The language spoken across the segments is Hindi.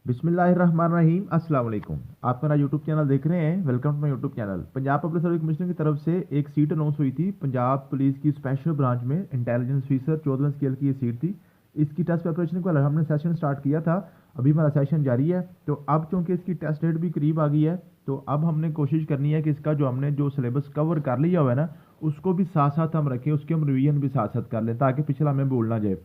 बिस्मिल्लाहिर्रहमानिर्रहीम। अस्सलाम वालेकुम। आप मेरा यूट्यूब चैनल देख रहे हैं। Welcome to my YouTube channel. Punjab public service commission की तरफ से एक सीट अनाउंस हुई थी पंजाब पुलिस की स्पेशल ब्रांच में, इंटेलिजेंस ऑफिसर 14वें स्केल की ये सीट थी। इसकी टेस्ट प्रिपरेशन को हमने सेशन स्टार्ट किया था, अभी हमारा सेशन जारी है। तो अब चूँकि इसकी टेस्ट डेट भी करीब आ गई है, तो अब हमने कोशिश करनी है कि इसका जो हमने जो सिलेबस कवर कर लिया हुआ है ना, उसको भी साथ साथ हम रखें, उसके हम रिवीजन भी साथ साथ कर लें ताकि पिछला हमें भूलना जाए।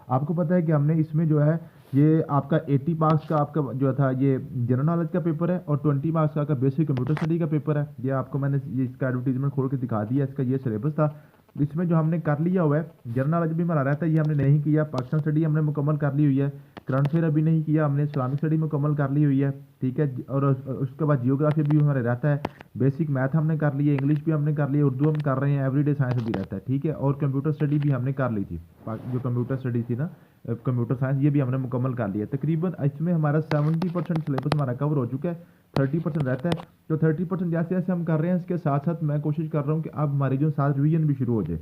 आपको पता है कि हमने इसमें जो है ये आपका 80 मार्क्स का आपका जो था ये जनरल नॉलेज का पेपर है और 20 मार्क्स का आपका बेसिक कंप्यूटर स्टडी का पेपर है। ये आपको मैंने ये इसका एडवर्टीजमेंट खोल के दिखा दिया, इसका ये सिलेबस था। इसमें जो हमने कर लिया हुआ है, जनरल नॉलेज भी हमारा रहता है, ये हमने नहीं किया। पाकिस्तान स्टडी हमने मुकम्मल कर ली हुई है। करंट अफेयर अभी नहीं किया हमने, इस्लामिक स्टडी मुकम्मल कर ली हुई है, ठीक है। और उसके बाद जियोग्राफी भी हमारे रहता है। बेसिक मैथ हमने कर ली है, इंग्लिश भी हमने कर ली है, उर्दू हम कर रहे हैं, एवरीडे साइंस भी रहता है, ठीक है। और कंप्यूटर स्टडी भी हमने कर ली थी, जो कंप्यूटर स्टडी थी ना, कंप्यूटर साइंस, ये भी हमने मुकम्मल कर लिया। तकरीबन इसमें हमारा 70% सिलेबस हमारा कवर हो चुका है, 30% रहता है। तो 30% जैसे जैसे हम कर रहे हैं, इसके साथ साथ मैं कोशिश कर रहा हूँ कि अब हमारी जो साथ रिवीजन भी शुरू हो जाए,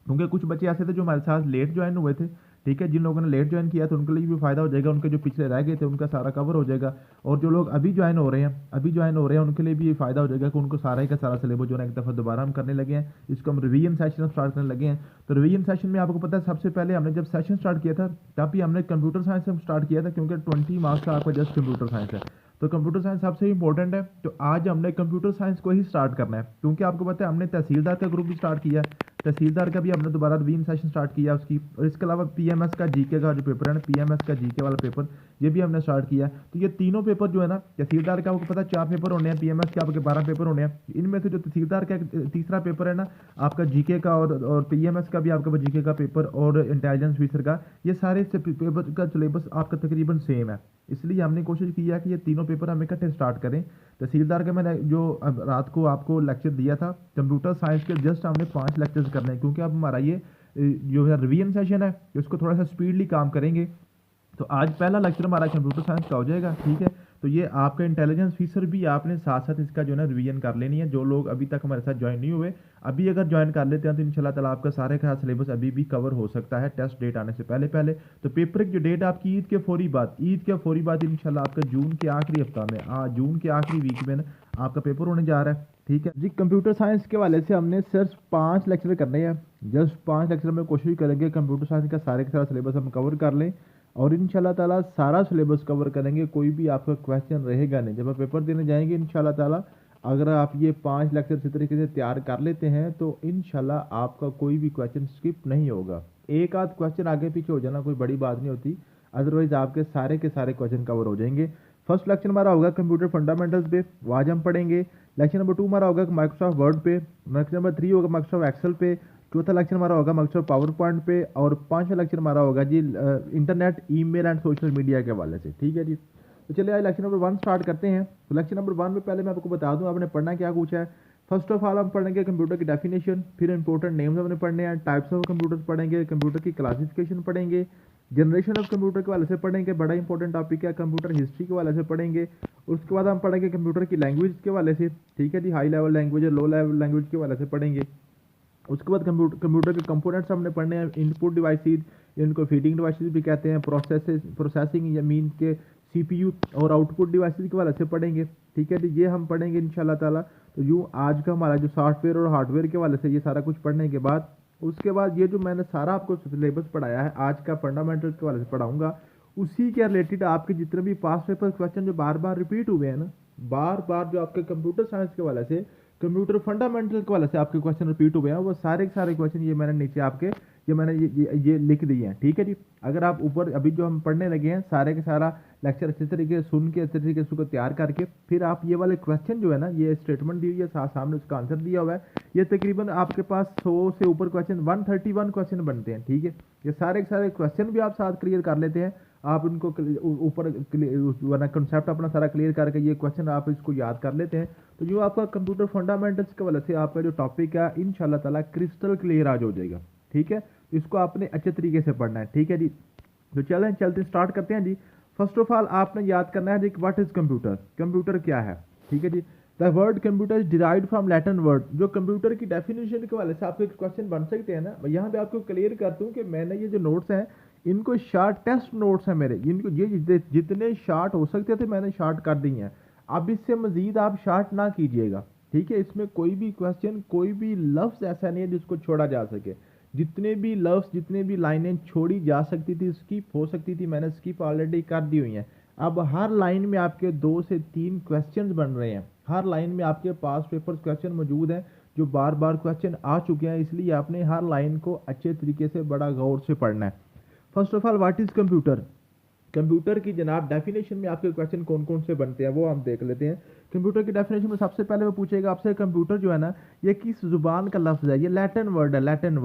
क्योंकि कुछ बच्चे ऐसे थे जो हमारे साथ लेट ज्वाइन हुए थे, ठीक है। जिन लोगों ने लेट ज्वाइन किया तो उनके लिए भी फ़ायदा हो जाएगा, उनके जो पिछले रह गए थे उनका सारा कवर हो जाएगा। और जो लोग अभी ज्वाइन हो रहे हैं उनके लिए भी ये फ़ायदा हो जाएगा कि उनको सारा का सारा सिलेबस जो है एक दफ़ा दोबारा हम करने लगे हैं। इसको हम रिवीजन सेशन स्टार्ट करने लगे हैं। तो रिवीजन सेशन में आपको पता है सबसे पहले हमने जब सेशन स्टार्ट किया था तब भी हमने कंप्यूटर साइंस से स्टार्ट किया था, क्योंकि 20 मार्क्स का आपका जस्ट कंप्यूटर साइंस है। तो कंप्यूटर साइंस सबसे इंपॉर्टेंट है। तो आज हमने कंप्यूटर साइंस को ही स्टार्ट करना है, क्योंकि आपको पता है हमने तहसीलदार का ग्रुप भी स्टार्ट किया है। तहसीलदार का भी हमने दोबारा रिवीजन सेशन स्टार्ट किया उसकी। और इसके अलावा पीएमएस का जीके का जो पेपर है ना, पीएमएस का जीके वाला पेपर, ये भी हमने स्टार्ट किया। तो ये तीनों पेपर जो है ना, तहसीलदार का आपको पता है 4 पेपर होने हैं, पीएमएस के आपके 12 पेपर होने हैं। इनमें से जो तहसीलदार का तीसरा पेपर है ना आपका जीके का, और पीएमएस का भी आपका जीके का पेपर, और इंटेलिजेंस ऑफिसर का, ये सारे पेपर का सिलेबस आपका तकरीबन सेम है। इसलिए हमने कोशिश की है कि ये तीनों पेपर हम इकट्ठे स्टार्ट करें। तहसीलदार का मैंने जो अब रात को आपको लेक्चर दिया था, कंप्यूटर साइंस के जस्ट हमने 5 लेक्चर्स करने हैं, क्योंकि अब हमारा ये जो है रिवीजन सेशन है, इसको थोड़ा सा स्पीडली काम करेंगे। तो आज पहला लेक्चर हमारा कंप्यूटर साइंस का हो जाएगा, ठीक है। तो ये आपका इंटेलिजेंस फीसर भी आपने साथ साथ इसका जो है ना रिवीजन कर लेनी है। जो लोग अभी तक हमारे साथ ज्वाइन नहीं हुए, अभी अगर ज्वाइन कर लेते हैं तो इंशाल्लाह ताला आपका सारे का सिलेबस अभी भी कवर हो सकता है टेस्ट डेट आने से पहले पहले। तो पेपर की जो डेट आपकी ईद के फौरी बाद इंशाल्लाह आपका जून के आखिरी हफ्ता में, जून के आखिरी वीक में ना आपका पेपर होने जा रहा है, ठीक है जी। कंप्यूटर साइंस के वाले से हमने सिर्फ 5 लेक्चर करने हैं, जस्ट 5 लेक्चर में कोशिश करेंगे कंप्यूटर साइंस का सारे का सारा सिलेबस हम कवर कर लें, और इंशाल्लाह ताला सारा सिलेबस कवर करेंगे। कोई भी आपका क्वेश्चन रहेगा नहीं जब आप पेपर देने जाएंगे इंशाल्लाह ताला। अगर आप ये 5 लेक्चर इसी तरीके से तैयार कर लेते हैं तो इंशाल्लाह आपका कोई भी क्वेश्चन स्किप नहीं होगा। एक आध क्वेश्चन आगे पीछे हो जाना कोई बड़ी बात नहीं होती, अदरवाइज आपके सारे के सारे क्वेश्चन कवर हो जाएंगे। फर्स्ट लेक्चर हमारा होगा कंप्यूटर फंडामेंटल्स पे, वो आज हम पढ़ेंगे। लेक्चर नंबर 2 हमारा होगा माइक्रोसॉफ्ट वर्ड पे। लेक्चर नंबर 3 होगा माइक्रोसॉफ्ट एक्सेल पे। चौथा लेक्चर हमारा होगा माइक्रोसॉफ्ट पावर पॉइंट पे। और 5वां लेक्चर हमारा होगा जी internet, email and social media के हवाले से, ठीक है जी। तो चलिए आज लेक्चर नंबर 1 स्टार्ट करते हैं। तो लेक्चर नंबर 1 में पहले मैं आपको बता दूं आपने पढ़ना क्या कुछ है। फर्स्ट ऑफ ऑल हम पढ़ेंगे कंप्यूटर की डेफिनेशन, फिर इंपॉर्टेंट नेम्स हमने पढ़ने हैं, टाइप्स ऑफ कंप्यूटर पढ़ेंगे, कंप्यूटर की क्लासिफिकेशन पढ़ेंगे, जनरेशन ऑफ कंप्यूटर के वाले से पढ़ेंगे, बड़ा इंपॉर्टेंट टॉपिक है, कंप्यूटर हिस्ट्री के वाले से पढ़ेंगे। उसके बाद हम पढ़ेंगे कंप्यूटर की लैंग्वेज के वाले से, ठीक है जी, हाई लेवल लैंग्वेज और लो लेवल लैंग्वेज के वाले से पढ़ेंगे। उसके बाद कंप्यूटर के कंपोनेंट्स हमने पढ़ने हैं, इनपुट डिवाइसेस, इनको फीडिंग डिवाइसेस भी कहते हैं, प्रोसेसिंग या मीन के सीपीयू, और आउटपुट डिवाइसेस के वाले से पढ़ेंगे, ठीक है जी। ये हम पढ़ेंगे इंशाल्लाह ताला। तो यूँ आज का हमारा जो सॉफ्टवेयर और हार्डवेयर के वाले से ये सारा कुछ पढ़ने के बाद, उसके बाद ये जो मैंने सारा आपको सिलेबस पढ़ाया है आज का फंडामेंटल के वाले से पढ़ाऊंगा, उसी के रिलेटेड आपके जितने भी पास पेपर क्वेश्चन जो बार बार रिपीट हुए हैं ना, बार बार जो आपके कंप्यूटर साइंस के वाले से, कंप्यूटर फंडामेंटल के वाले से आपके क्वेश्चन रिपीट हुए हैं, वो सारे के सारे क्वेश्चन ये मैंने नीचे आपके ये लिख दिए हैं, ठीक है जी। अगर आप ऊपर अभी जो हम पढ़ने लगे हैं सारे के सारा लेक्चर अच्छे तरीके से सुन के अच्छे तरीके से उसको तैयार करके, फिर आप ये वाले क्वेश्चन जो है ना, ये स्टेटमेंट दी हुई है सामने उसका आंसर दिया हुआ है, ये तकरीबन आपके पास 100 से ऊपर क्वेश्चन 131 क्वेश्चन बनते हैं, ठीक है। ये सारे के सारे क्वेश्चन भी आप साथ क्लियर कर लेते हैं, आप उनको ऊपर वरना कंसेप्ट अपना सारा क्लियर करके ये क्वेश्चन आप इसको याद कर लेते हैं, तो जो आपका कंप्यूटर फंडामेंटल्स के वजह से आपका जो टॉपिक है इंशाल्लाह ताला क्रिस्टल क्लियर आज हो जाएगा, ठीक है। इसको आपने अच्छे तरीके से पढ़ना है, ठीक है जी। तो चलते स्टार्ट करते हैं जी। फर्स्ट ऑफ ऑल आपने याद करना है जी व्हाट इज कंप्यूटर, कंप्यूटर क्या है, ठीक है जी। The word computer is derived from Latin word. जो कंप्यूटर की डेफिनेशन के वाले से आपके क्वेश्चन बन सकते हैं ना, यहाँ पे आपको क्लियर करता हूँ कि मैंने ये जो नोट्स हैं इनको शार्ट टेस्ट नोट्स हैं मेरे, इनको ये जितने शार्ट हो सकते थे मैंने शार्ट कर दी हैं। अब इससे मजीद आप शार्ट ना कीजिएगा, ठीक है। इसमें कोई भी क्वेश्चन, कोई भी लफ्ज़ ऐसा नहीं है जिसको छोड़ा जा सके। जितने भी लफ्ज़, जितने भी लाइनें छोड़ी जा सकती थी, स्किप हो सकती थी, मैंने स्किप ऑलरेडी कर दी हुई हैं। अब हर लाइन में आपके 2 से 3 क्वेश्चंस बन रहे हैं। हर लाइन में आपके पास पेपर क्वेश्चन मौजूद हैं जो बार बार क्वेश्चन आ चुके हैं, इसलिए आपने हर लाइन को अच्छे तरीके से बड़ा गौर से पढ़ना है। First of all, what is computer. Computer की जनाब डेफिनेशन में आपके क्वेश्चन कौन कौन से बनते हैं वो हम देख लेते हैं। कंप्यूटर की डेफिनेशन में सबसे पहले वो पूछेगा आपसे, कंप्यूटर जो है ना ये किस जुबान का लफ्ज़ है। ये लैटिन वर्ड है, लैटिन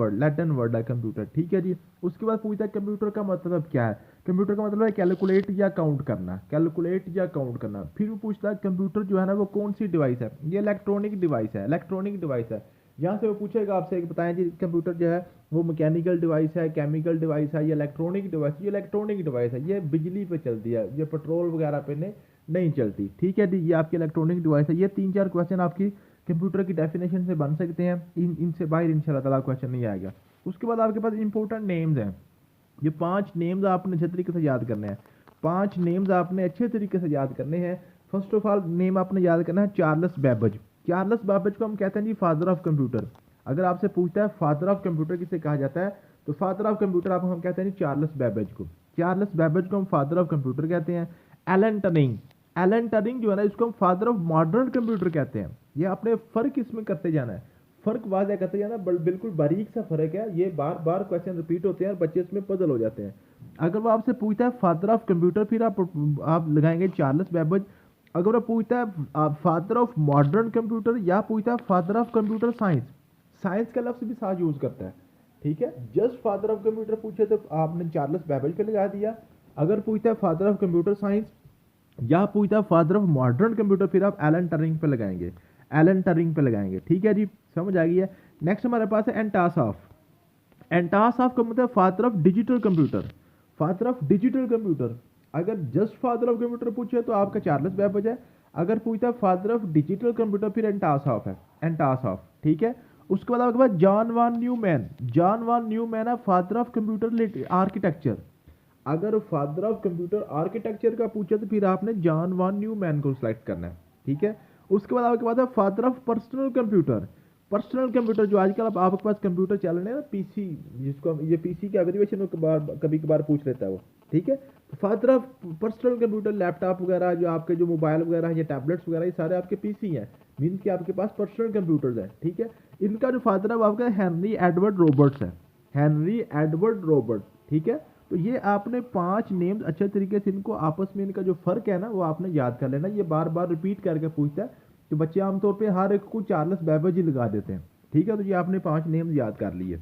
वर्ड है कंप्यूटर, ठीक है जी। उसके बाद पूछता है कंप्यूटर का मतलब क्या है। कंप्यूटर का मतलब है कैलकुलेट या काउंट करना, कैलकुलेट या काउंट करना। फिर वो पूछता है कंप्यूटर जो है ना वो कौन सी डिवाइस है। ये इलेक्ट्रॉनिक डिवाइस है, इलेक्ट्रॉनिक डिवाइस है। यहाँ से वो पूछेगा आपसे, बताएं जी कंप्यूटर जो है वो मैकेनिकल डिवाइस है, केमिकल डिवाइस है या इलेक्ट्रॉनिक डिवाइस। ये इलेक्ट्रॉनिक डिवाइस है, ये बिजली पे चलती है, ये पेट्रोल वगैरह पे नहीं चलती, ठीक है जी। ये आपकी इलेक्ट्रॉनिक डिवाइस है। ये 3-4 क्वेश्चन आपकी कंप्यूटर की डेफिनेशन से बन सकते हैं, इनसे बाहर इंशाल्लाह ताला क्वेश्चन नहीं आएगा। उसके बाद आपके पास इंपॉर्टेंट नेम्स हैं। ये 5 नेम्स आपने अच्छे तरीके से याद करने हैं। 5 नेम्स आपने अच्छे तरीके से याद करने हैं। फर्स्ट ऑफ ऑल नेम आपने याद करना है चार्ल्स बेबेज। चार्ल्स बेबेज को हम कहते हैं जी फादर ऑफ कंप्यूटर। अगर आपसे पूछता है फादर ऑफ कंप्यूटर किसे कहा जाता है, तो फादर ऑफ कंप्यूटर आप हम कहते हैं जी चार्ल्स बेबेज को। चार्ल्स बेबेज को हम फादर ऑफ कंप्यूटर कहते हैं। एलन टनिंग, एलन टनिंग जो है ना इसको हम फादर ऑफ मॉडर्न कंप्यूटर कहते हैं। ये आपने फ़र्क इसमें करते जाना है, फ़र्क वाज़ह करते जाना, बिल्कुल बारीक सा फ़र्क है। ये बार बार क्वेश्चन रिपीट होते हैं और बच्चे इसमें पजल हो जाते हैं। अगर वो आपसे पूछता है फादर ऑफ कंप्यूटर, फिर आप लगाएंगे चार्ल्स बेबेज। अगर वो पूछता है फादर ऑफ मॉडर्न कंप्यूटर या पूछता है father of computer science, science का लफ्ज़ भी साथ यूज़ करता है, ठीक है। जस्ट फादर ऑफ कंप्यूटर पूछे तो आपने चार्ल्स बेबेज पे लगा दिया। अगर पूछता है फादर ऑफ कंप्यूटर साइंस या पूछता है फादर ऑफ मॉडर्न कंप्यूटर, फिर आप एलन टरिंग पे लगाएंगे, एलन टरिंग पे लगाएंगे, ठीक है जी। समझ आ गई है। नेक्स्ट हमारे पास है एंटासॉफ। एंटासॉफ का मतलब father of digital computer, father of digital computer. अगर जस्ट फादर ऑफ कंप्यूटर पूछे तो आपका चार्ल्स बेबेज है। अगर पूछता है फादर ऑफ डिजिटल कंप्यूटर फिर एंटासॉफ है, एंटासॉफ, ठीक है। उसके बाद आपके पास जॉन वान न्यूमैन। जॉन वान न्यूमैन है फादर ऑफ कंप्यूटर आर्किटेक्चर। अगर फादर ऑफ कंप्यूटर आर्किटेक्चर का पूछे तो फिर आपने जॉन वान न्यूमैन को सिलेक्ट करना है, ठीक है। उसके बाद आपके पास है father of personal computer. Personal computer जो आजकल अब आपके पास कंप्यूटर चल रहे हैं ना, पीसी, जिसको ये पीसी की एब्रिविएशन कभी कभार पूछ लेता है वो, ठीक है। Father of personal computer, laptop वगैरह जो आपके जो मोबाइल वगैरह ये टैबलेट्स वगैरह ये सारे आपके पीसी हैं, मीन्स कि आपके पास पर्सनल कंप्यूटर्स हैं, ठीक है। इनका जो फादर है वो आपका हेनरी एडवर्ड रॉबर्ट्स है, हेनरी एडवर्ड रॉबर्ट, ठीक है। तो ये आपने 5 नेम्स अच्छे तरीके से इनको आपस में इनका जो फ़र्क है ना वो आपने याद कर लेना। ये बार बार रिपीट करके पूछता है तो बच्चे आमतौर पे हर एक को चार्ल्स बेबेज ही लगा देते हैं, ठीक है। तो ये आपने 5 नेम्स याद कर लिए।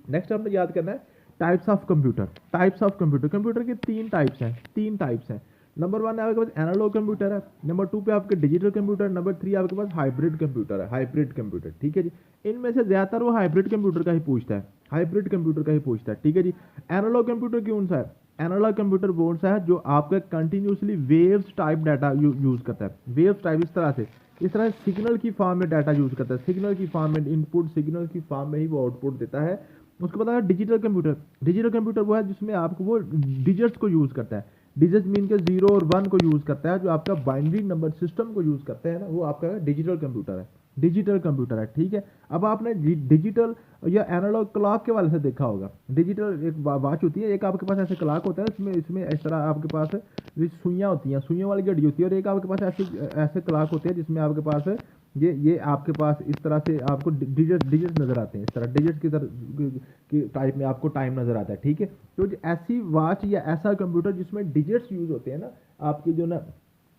नेक्स्ट आपने याद करना है types of computer. Types of computer, computer के 3 टाइप्स हैं, 3 टाइप्स हैं। नंबर 1 आपके पास एनालॉग कंप्यूटर है, नंबर 2 पे आपके डिजिटल कंप्यूटर, नंबर 3 आपके पास हाइब्रिड कंप्यूटर है, हाइब्रिड कंप्यूटर, ठीक है जी। इनमें से ज़्यादातर वो हाइब्रिड कंप्यूटर का ही पूछता है, हाइब्रिड कंप्यूटर का ही पूछता है, ठीक है जी। एनालॉग कंप्यूटर कौन सा है, एनालॉग कंप्यूटर कौन सा है जो आपका continuously waves type data use करता है। वेव्स टाइप इस तरह सिग्नल की फॉर्म में डाटा यूज़ करता है, सिग्नल की फॉर्म में, इनपुट सिग्नल की फॉर्म में ही वो आउटपुट देता है। उसके बाद डिजिटल कंप्यूटर। डिजिटल कंप्यूटर वो है जिसमें आपको वो डिजिट्स को यूज़ करता है, डिजिट मीन के 0 और 1 को यूज़ करता है, जो आपका बाइनरी नंबर सिस्टम को यूज़ करता है ना, वो आपका डिजिटल कंप्यूटर है, डिजिटल कंप्यूटर है, ठीक है। अब आपने डिजिटल या एनालॉग क्लॉक के वाले से देखा होगा। डिजिटल एक वॉच होती है, एक आपके पास ऐसे क्लॉक होता है, इसमें इसमें इस तरह आपके पास सुइयाँ होती हैं, सुइयों वाली घड़ी होती है, और एक आपके पास ऐसे क्लॉक होते हैं जिसमें आपके पास ये आपके पास इस तरह से आपको डिजिट नज़र आते हैं, इस तरह डिजिट की तरह की टाइप में आपको टाइम नज़र आता है, ठीक है। तो ऐसी वॉच या ऐसा कंप्यूटर जिसमें डिजिट्स यूज़ होते हैं ना, आपकी जो ना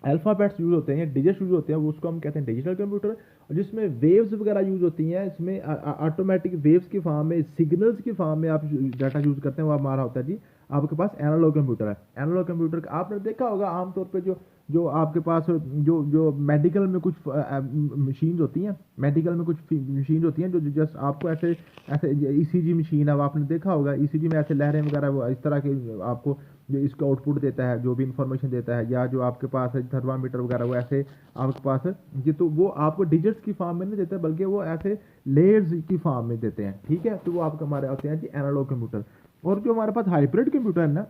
अल्फ़ाबेट्स यूज़ होते हैं, डिजिट्स यूज़ होते हैं, वो उसको हम कहते हैं डिजिटल कंप्यूटर। और जिसमें वेव्स वगैरह यूज़ होती हैं, इसमें ऑटोमेटिक वेव्स की फॉर्म में, सिग्नल्स की फॉर्म में आप डाटा यूज़ करते हैं, वो हमारा होता है जी आपके पास एनालॉग कंप्यूटर है। एनालॉग कंप्यूटर का आपने देखा होगा आमतौर पे जो आपके पास जो मेडिकल में कुछ मशीन्स होती हैं, मेडिकल में कुछ मशीन्स होती हैं जो जस्ट आपको ऐसे ऐसे ईसीजी मशीन है, वो आपने देखा होगा, ईसीजी में ऐसे लहरें वगैरह वो इस तरह के आपको जो इसका आउटपुट देता है, जो भी इंफॉर्मेशन देता है, या जो आपके पास है थर्मामीटर वगैरह वो ऐसे आपके पास है ये, तो वो आपको डिजिट्स की फॉर्म में नहीं देते बल्कि वो ऐसे लेयर्स की फॉर्म में देते हैं, ठीक है। तो वो आपके हमारे होते हैं जी एनालॉग कंप्यूटर। और जो हमारे पास हाइब्रिड कंप्यूटर है ना,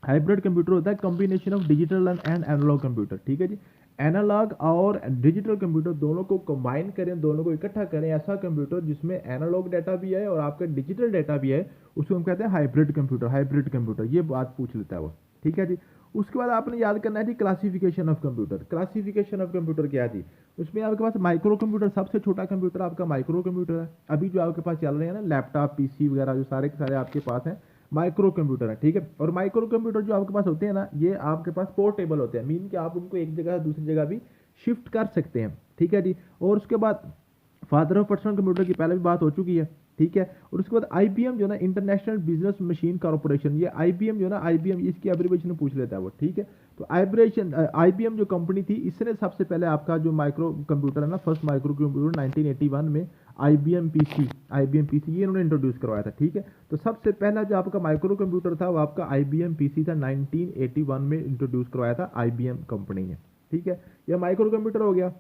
हाइब्रिड कंप्यूटर होता है combination of digital and analog computer, ठीक है जी। एनालॉग और डिजिटल कंप्यूटर दोनों को कंबाइन करें, दोनों को इकट्ठा करें, ऐसा कंप्यूटर जिसमें एनालॉग डाटा भी है और आपका डिजिटल डाटा भी है, उसको हम कहते हैं हाइब्रिड कंप्यूटर। हाइब्रिड कंप्यूटर, ये बात पूछ लेता है वो, ठीक है जी। उसके बाद आपने याद करना है जी classification of computer. Classification of computer क्या है जी, उसमें आपके पास माइक्रो कंप्यूटर, सबसे छोटा कंप्यूटर आपका माइक्रो कंप्यूटर है। अभी जो आपके पास चल रहे हैं ना लैपटॉप, पीसी वगैरह, जो सारे के सारे आपके पास हैं माइक्रो कंप्यूटर है, ठीक है। और माइक्रो कंप्यूटर जो आपके पास होते हैं ना, ये आपके पास पोर्टेबल होते हैं, मीन कि आप उनको एक जगह से दूसरी जगह भी शिफ्ट कर सकते हैं, ठीक है जी। और उसके बाद फादर ऑफ पर्सनल कंप्यूटर की पहले भी बात हो चुकी है, ठीक है। और उसके बाद आईबीएम जो ना इंटरनेशनल बिजनेस मशीन कॉर्पोरेशन, ये आईबीएम जो ना, आईबीएम इसकी एब्रिविएशन पूछ लेता है वो, ठीक है। तो आईबीएम जो कंपनी थी, इसने सबसे पहले आपका जो माइक्रो कंप्यूटर है ना, फर्स्ट माइक्रो कंप्यूटर 1981 में आईबीएम पीसी ये इन्होंने इंट्रोड्यूस करवाया था, ठीक है। तो सबसे पहला जो आपका माइक्रो कंप्यूटर था वो आपका आईबीएम पीसी था, 1981 में इंट्रोड्यूस करवाया था आईबीएम कंपनी ने, ठीक है। यह माइक्रो कंप्यूटर हो गया।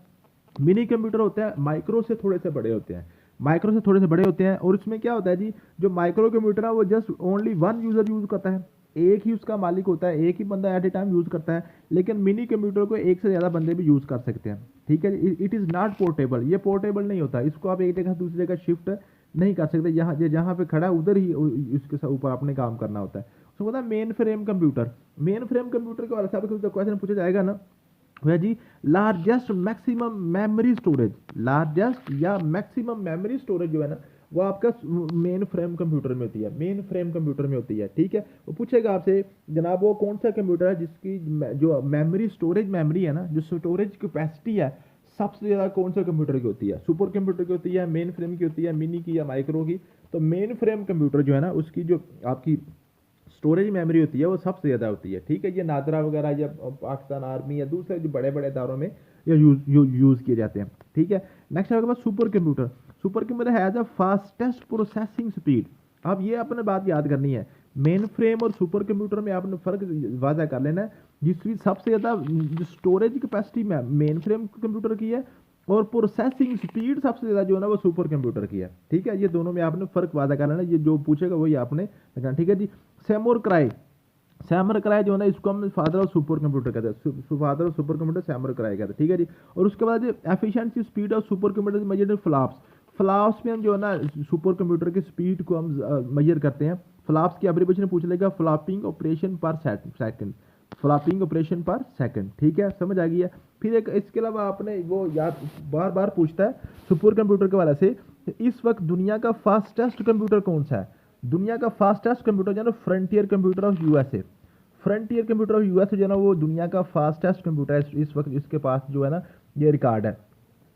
मिनी कंप्यूटर होते हैं माइक्रो से थोड़े से बड़े होते हैं, माइक्रो से थोड़े से बड़े होते हैं। और इसमें क्या होता है जी, जो माइक्रो कंप्यूटर है वो just only one user use करता है, एक ही उसका मालिक होता है, एक ही बंदा एट ए टाइम यूज करता है। लेकिन मिनी कंप्यूटर को एक से ज़्यादा बंदे भी यूज कर सकते हैं, ठीक है। इट इज़ नॉट पोर्टेबल, ये पोर्टेबल नहीं होता, इसको आप एक जगह से दूसरी जगह शिफ्ट नहीं कर सकते, जहाँ पे खड़ा है उधर ही इसके ऊपर अपने काम करना होता है। उसको बोलता है mainframe computer. Mainframe computer के बारे में आपको क्वेश्चन पूछा जाएगा ना, भैया जी largest maximum memory storage, largest या मैक्सिमम मेमोरी स्टोरेज जो है ना, वो आपका मेन फ्रेम कंप्यूटर में होती है, मेन फ्रेम कंप्यूटर में होती है, ठीक है। वो पूछेगा आपसे जनाब वो कौन सा कंप्यूटर है जिसकी जो मेमोरी स्टोरेज मेमोरी है ना, जो स्टोरेज कैपेसिटी है सबसे ज़्यादा कौन सा कंप्यूटर की होती है, सुपर कंप्यूटर की होती है, मेन फ्रेम की होती है, मिनी की या माइक्रो की। तो मेन फ्रेम कंप्यूटर जो है ना, उसकी जो आपकी स्टोरेज मेमोरी होती है वो सबसे ज़्यादा होती है, ठीक है। ये नादरा वगैरह या पाकिस्तान आर्मी या दूसरे जो बड़े बड़े इदारों में ये यूज़ किए जाते हैं, ठीक है। नेक्स्ट आपके पास supercomputer. Supercomputer has a fastest processing speed. अब ये आपने बात याद करनी है, मेन फ्रेम और सुपर कंप्यूटर में आपने फ़र्क वाज़ा कर लेना है। जिसकी सबसे ज़्यादा स्टोरेज कैपेसिटी में मेन फ्रेम कंप्यूटर की है, और प्रोसेसिंग स्पीड सबसे ज़्यादा जो है ना वो सुपर कंप्यूटर की है, ठीक है। ये दोनों में आपने फ़र्क वादा कर लेना, ये जो पूछेगा वही आपने लगाना, ठीक है जी। सैमुर क्राई, सैमर क्राई जो है ना, इसको हम फादर ऑफ सुपर कंप्यूटर कहते हैं, father of supercomputer Seymour Cray कहते हैं, ठीक है जी। और उसके बाद efficiency speed of supercomputer measured in flops. Flops में हम जो है ना सुपर कंप्यूटर की स्पीड को हम मेजर करते हैं। फ्लॉप्स की एब्रिविएशन पूछ लेगा, फ्लॉपिंग ऑपरेशन पर सेकंड, फ्लॉपिंग ऑपरेशन पर सेकंड, ठीक है, समझ आ गई है। फिर एक इसके अलावा आपने वो याद बार बार पूछता है सुपर कंप्यूटर के वाले से, इस वक्त दुनिया का फास्टेस्ट कंप्यूटर कौन सा है। दुनिया का फास्टेस्ट कंप्यूटर जो है ना frontier computer of USA, frontier computer of USA जो है ना वो दुनिया का फास्टेस्ट कंप्यूटर है इस वक्त। इसके पास जो है ना ये रिकॉर्ड है,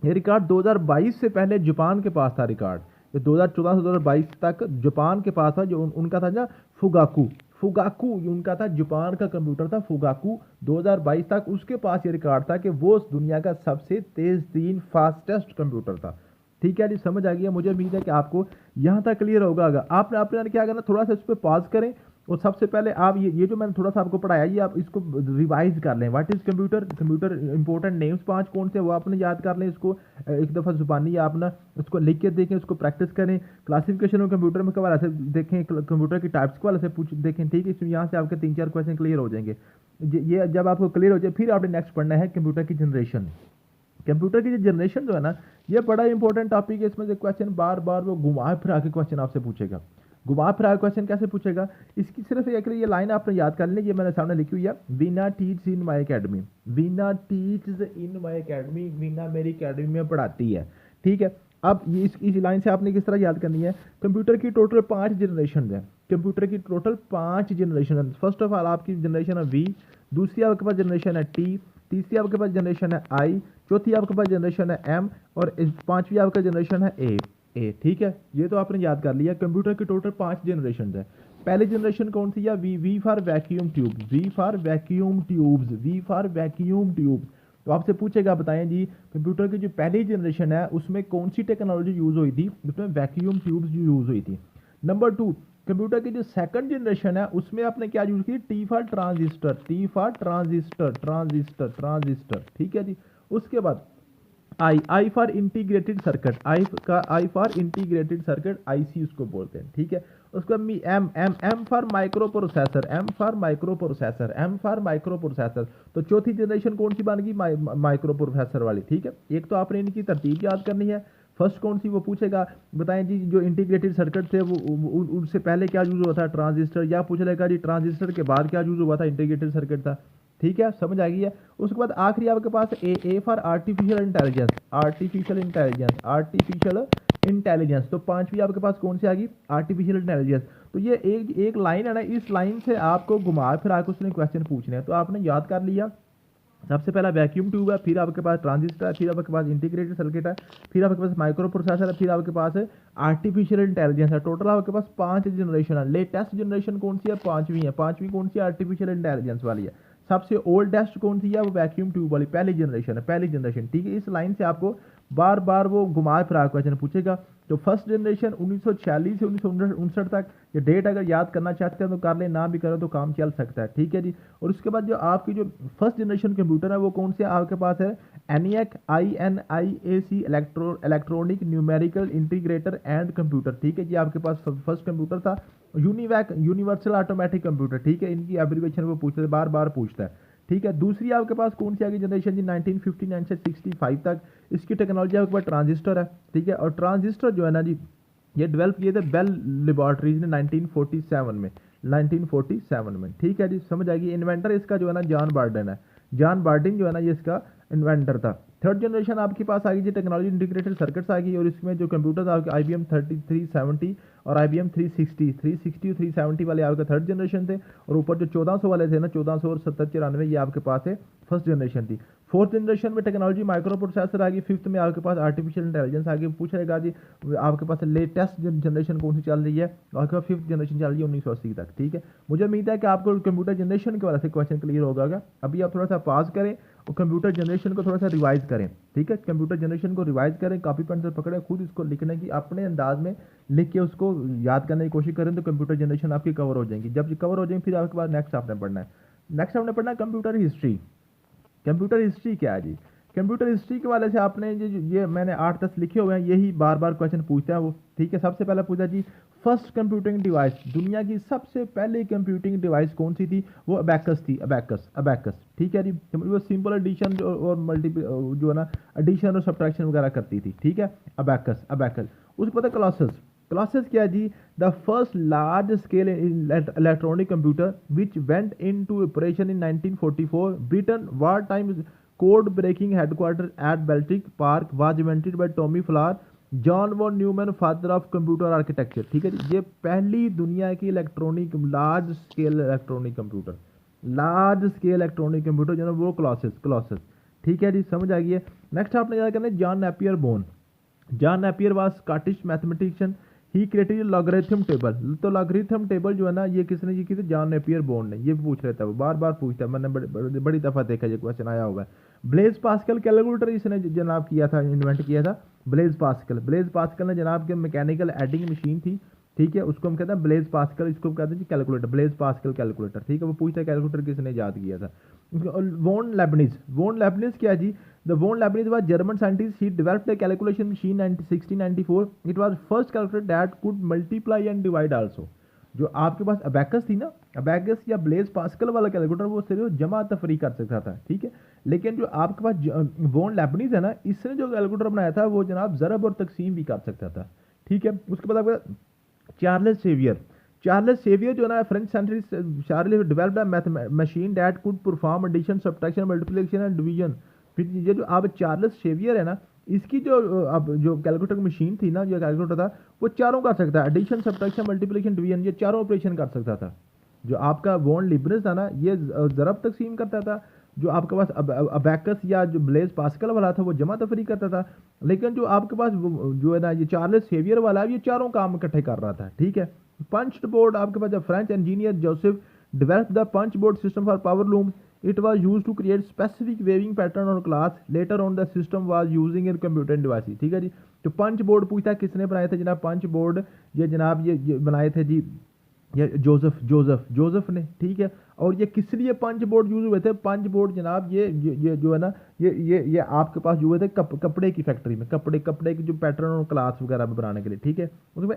ये रिकॉर्ड 2022 से पहले जापान के पास था रिकॉर्ड, ये 2014 से 2022 तक जापान के पास था, जो उनका था ना फुगाकू, फुगाकू उनका था, जापान का कंप्यूटर था फुगाकू। 2022 तक उसके पास ये रिकॉर्ड था कि वो दुनिया का सबसे तेज तीन फास्टेस्ट कंप्यूटर था, ठीक है जी, समझ आ गया। मुझे उम्मीद है कि आपको यहाँ तक क्लियर होगा। आपने आपने क्या करना, थोड़ा सा इस पर पॉज करें और सबसे पहले आप ये जो मैंने थोड़ा सा आपको पढ़ाया ये आप इसको रिवाइज कर लें। What is computer, computer important names 5 कौन से वो आपने याद कर लें, इसको एक दफ़ा जुबानी आप ना उसको लिख के देखें, उसको प्रैक्टिस करें। क्लासिफिकेशन ऑफ कंप्यूटर में हवाले से देखें, कंप्यूटर की टाइप्स के हवाले से पूछ देखें, ठीक है। इसमें यहाँ से आपके 3-4 क्वेश्चन क्लियर हो जाएंगे। ये जब आपको क्लियर हो जाए फिर आपने नेक्स्ट पढ़ना है कंप्यूटर की जनरेशन। कंप्यूटर की जो जनरेशन जो है ना ये बड़ा इंपॉर्टेंट टॉपिक है। इसमें से क्वेश्चन बार बार वो घुमा फिरा के क्वेश्चन आपसे पूछेगा। घुमा फिरा क्वेश्चन कैसे पूछेगा, इसकी सिर्फ एक ये लाइन आपने याद कर लेनी, ये मैंने सामने लिखी हुई है, Veena teach in my academy, Veena teach in my academy, Veena मेरी अकेडमी में पढ़ाती है, ठीक है। अब ये इस लाइन से आपने किस तरह याद करनी है, कंप्यूटर की टोटल 5 जनरेशन है, कंप्यूटर की टोटल 5 जनरेशन है। फर्स्ट ऑफ ऑल आपकी जनरेशन है वी, दूसरी आपके पास जनरेशन है टी, तीसरी आपके पास जनरेशन है आई, चौथी आपके पास जनरेशन है एम, और पांचवी आपका जनरेशन है ए, ठीक है। ये तो आपने याद कर लिया। कंप्यूटर की टोटल 5 जनरेशन है। पहली जनरेशन कौन सी है, V for vacuum tube, V for vacuum tubes, V for vacuum tube. तो आपसे पूछेगा बताएं जी कंप्यूटर की जो पहली जनरेशन है उसमें कौन सी टेक्नोलॉजी यूज हुई थी, उसमें वैक्यूम ट्यूब्स यूज हुई थी। नंबर 2 कंप्यूटर की जो सेकंड जनरेशन है उसमें आपने क्या यूज की, T for transistor, T for transistor, transistor, transistor, ठीक है जी। उसके बाद I for integrated circuit, I for integrated circuit, IC उसको बोलते हैं, ठीक है। उसके बाद M M M for microprocessor, M for microprocessor, M for microprocessor. तो चौथी जनरेशन कौन सी बन गई, माइक्रो प्रोसेसर वाली, ठीक है। एक तो आपने इनकी तरतीब याद करनी है, फर्स्ट कौन सी वो पूछेगा, बताएं जी जो इंटीग्रेटेड सर्किट थे वो उनसे पहले क्या यूज हुआ था, ट्रांजिस्टर, या पूछ लेगा जी ट्रांजिस्टर के बाद क्या यूज हुआ था, इंटीग्रेटेड सर्किट था, ठीक है, समझ आ गई है। उसके बाद आखिरी आपके पास A for artificial intelligence, artificial intelligence, artificial intelligence. तो पांचवी आपके पास कौन सी आ गई, आर्टिफिशियल इंटेलिजेंस। तो ये एक लाइन है ना, इस लाइन से आपको घुमा फिर आकर उसने क्वेश्चन पूछने हैं, तो आपने याद कर लिया। सबसे पहला वैक्यूम ट्यूब है, फिर आपके पास ट्रांजिस्टर है, फिर आपके पास इंटीग्रेटेड सर्किट है, फिर आपके पास माइक्रो प्रोसेसर है, फिर आपके पास आर्टिफिशियल इंटेलिजेंस है। टोटल आपके पास 5 जनरेशन है। लेटेस्ट जनरेशन कौन सी है, पांचवी है। पांचवी कौन सी, आर्टिफिशियल इंटेलिजेंस वाली है। सबसे ओल्डेस्ट कौन सी है, वो वैक्यूम ट्यूब वाली पहली जनरेशन है, पहली जनरेशन, ठीक है। इस लाइन से आपको बार बार वो घुमा फिरा क्वेश्चन पूछेगा। तो फर्स्ट जनरेशन 1946 से 1959 तक, ये डेट अगर याद करना चाहते हैं तो कर ले, ना भी करो तो काम चल सकता है, ठीक है जी। और उसके बाद जो आपकी जो फर्स्ट जनरेशन कंप्यूटर है वो कौन से आपके पास है, ENIAC, INIAC, electronic numerical integrator and computer, ठीक है जी। आपके पास फर्स्ट कंप्यूटर था यूनिवैक, यूनिवर्सल ऑटोमेटिक कंप्यूटर, ठीक है। इनकी एब्रीवेशन वो पूछते बार बार पूछता है, ठीक है। दूसरी आपके पास कौन सी आ गई जनरेशन जी, 1959 से 65 तक। इसकी टेक्नोलॉजी आपके पास ट्रांजिस्टर है, ठीक है। और ट्रांजिस्टर जो है ना जी, ये डेवलप किए थे बेल लेबोरेटरीज ने 1947 में, 1947 में, ठीक है जी, समझ आएगी। इन्वेंटर इसका जो है ना जॉन बार्डन है, जॉन बार्डिन जो है ना ये इसका इन्वेंटर था। थर्ड जनरेशन आपके पास आ गई जी टेक्नोलॉजी इंटीग्रेटेड सर्किट्स आ गई, और इसमें जो कंप्यूटर था आपके IBM 3370 और IBM 360 और 370 वाले आपके थर्ड जनरेशन थे। और ऊपर जो 1400 वाले थे ना, 1400 और 7094, ये आपके पास है फर्स्ट जनरेशन थी। फोर्थ जनरेशन में टेक्नोलॉजी माइक्रो प्रोसेसर आ गई। फिफ्थ में आपके पास आर्टिफिशियल इंटेलिजेंस आ गई। पूछेगा जी आपके पास लेटेस्ट जनरेशन कौन सी चल रही है, आपके पास फिफ्थ जनरेशन चल रही है 1980 तक, ठीक है। मुझे उम्मीद है कि आपको कंप्यूटर जनरेशन के वजह से क्वेश्चन क्लियर होगा। अभी आप थोड़ा सा पास करें और कंप्यूटर जनरेशन को थोड़ा सा रिवाइज करें, ठीक है। कंप्यूटर जनरेशन को रिवाइज करें, कॉपी पेंसिल पकड़े, खुद इसको लिखने की अपने अंदाज में लिख के उसको याद करने की कोशिश करें, तो कंप्यूटर जनरेशन आपकी कवर हो जाएंगी। जब कवर हो जाएंगी फिर आपके पास नेक्स्ट आपने पढ़ना है, नेक्स्ट आपने पढ़ना है कंप्यूटर हिस्ट्री। कंप्यूटर हिस्ट्री क्या है जी, कंप्यूटर हिस्ट्री के वाले से आपने ये मैंने 8-10 लिखे हुए हैं, यही बार बार क्वेश्चन पूछता है वो, ठीक है। सबसे पहले पूछा जी फर्स्ट कंप्यूटिंग डिवाइस, दुनिया की सबसे पहले कंप्यूटिंग डिवाइस कौन सी थी, वो अबैकस थी, अबैकस, ठीक है जी। वो सिंपल एडिशन और मल्टीपल जो है ना एडिशन और सब्ट्रैक्शन वगैरह करती थी, ठीक है। अबैकस। उसके बाद क्लासेस क्या है जी, the first large scale electronic computer which went in to operation in 1944, Britain war time code breaking headquarters at Bletchley park was invented by Tommy Flower, John von Neumann father of computer architecture, ठीक है जी। ये पहली दुनिया की electronic large scale electronic computer, large scale electronic computer जो है वो क्लासेस, ठीक है जी, समझ आ गई है। नेक्स्ट आपने याद करना है John Napier bone. John Napier was Scottish mathematician, he created logarithm table. तो लॉगरिथम टेबल जो है ना ये किसने की थी, जॉन नेपियर बोन ने। ये पूछ रहा था वो, बार बार पूछता है, मैंने बड़ी दफ़ा देखा ये क्वेश्चन आया होगा। ब्लेज पास्कल कैलकुलेटर इसने जनाब किया था, इन्वेंट किया था ब्लेज पास्कल ने जनाब के मैकेनिकल एडिंग मशीन थी, ठीक है, उसको हम कहते हैं ब्लेज पास्कल, इसको कहते हैं कैलकुलेटर, ब्लेज पास्कल कैलकुलेटर, ठीक है। वो पूछता है कैलकुलेटर किसने याद किया था। वॉन लेबनिज क्या जी, the von Leibniz was German scientist, he developed a calculation machine 1694, it was first calculator that could multiply and divide also. जो आपके पास अबैकस थी ना, अबैकस या ब्लेज पास्कल वाला कैलकुलेटर, वो सिर्फ जमा तफरी कर सकता था, ठीक है। लेकिन जो आपके पास वॉन लेबनिज है ना, इसने जो कैलकुलेटर बनाया था वो जनाब ज़रब और तकसीम भी कर सकता था, ठीक है। उसके बाद आपका चार्ल्स सेवियर जो है ना French scientist, Charles developed a machine that could perform addition, subtraction, multiplication and division. फिर ये जो आप चार्ल्स सेवियर है ना, इसकी जो अब जो कैलकुलेटर की मशीन थी ना, जो कैलकुलेटर था वो चारों कर सकता है, एडिशन, सब्ट्रैक्शन, मल्टीप्लिकेशन, डिवीजन, ये चारों ऑपरेशन कर सकता था। जो आपका वॉन लिबनिज था ना, ये ज़रब तकसीम करता था। जो आपके पास अबैकस या जो ब्लेज पास्कल वाला था वो जमा तफरी करता था। लेकिन जो आपके पास जो है ना ये चार्ल्स सेवियर वाला है, ये चारों काम इकट्ठे कर रहा था, ठीक है। पंच बोर्ड आपके पास, French engineer Joseph developed the punch board system for power looms, it was used to create specific weaving pattern और class, later on the system was using in computer device, ठीक है जी। तो पंच बोर्ड पूछता है किसने बनाए थे जनाब, पंच बोर्ड ये जनाब ये बनाए थे जी ये जोसेफ ने, ठीक है। और ये किस लिए पंच बोर्ड यूज हुए थे? पंच बोर्ड जनाब ये जो है ना, ये आपके पास जो हुए थे कपड़े की फैक्ट्री में, कपड़े की जो पैटर्न और क्लाथ वगैरह में बनाने के लिए, ठीक है। उसमें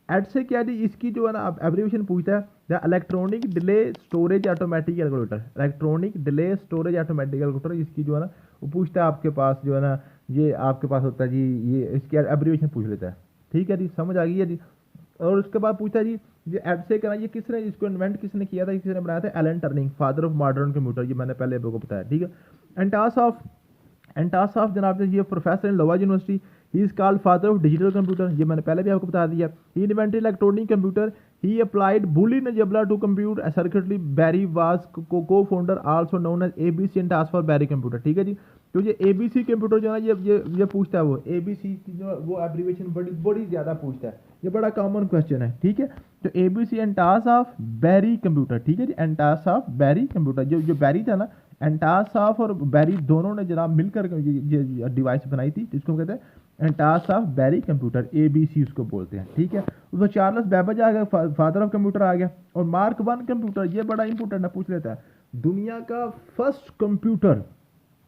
एडसेक क्या जी, इसकी जो है ना एब्रीविएशन पूछता है, the electronic delay storage automatic calculator, electronic delay storage automatic calculator, इसकी जो है ना वो पूछता है आपके पास जो है ना, ये आपके पास होता है जी, ये इसकी एब्रीविएशन पूछ लेता है, ठीक है जी, समझ आ गई है जी। और उसके बाद पूछता है जी, ये एडसे करना, ये किसने, इसको इन्वेंट किसने किया था, किसने बनाया था? Alan Turing, father of modern computer, ये मैंने पहले आपको बताया, ठीक है। एंटास ऑफ जनाब ये professor in Iowa university, he is called father of digital computer, ये मैंने पहले भी आपको बता दिया। He invented electronic computer, he applied Boolean algebra to compute circuitry, Berry was co founder also known as ABC and task for Berry computer, ठीक है जी। तो ये एबीसी कंप्यूटर जो है ना, ये पूछता है, वो एबीसी की जो वो एब्रीविएशन बड़ी बड़ी ज़्यादा पूछता है, ये बड़ा कॉमन क्वेश्चन है, ठीक है। तो एबीसी एंटास ऑफ बैरी कंप्यूटर, ठीक है जी, एंटास ऑफ बैरी कंप्यूटर, जो बैरी था ना, एंटास ऑफ और बैरी दोनों ने जनाब मिलकर ये डिवाइस बनाई थी, जिसको कहते हैं एंटास ऑफ बैरी कंप्यूटर, एबीसी उसको बोलते हैं, ठीक है। उसमें चार्ल्स बेबेज आ गया, फादर ऑफ कंप्यूटर आ गया। और मार्क वन कंप्यूटर, ये बड़ा इंपॉर्टेंट है, पूछ लेता है, दुनिया का फर्स्ट कंप्यूटर।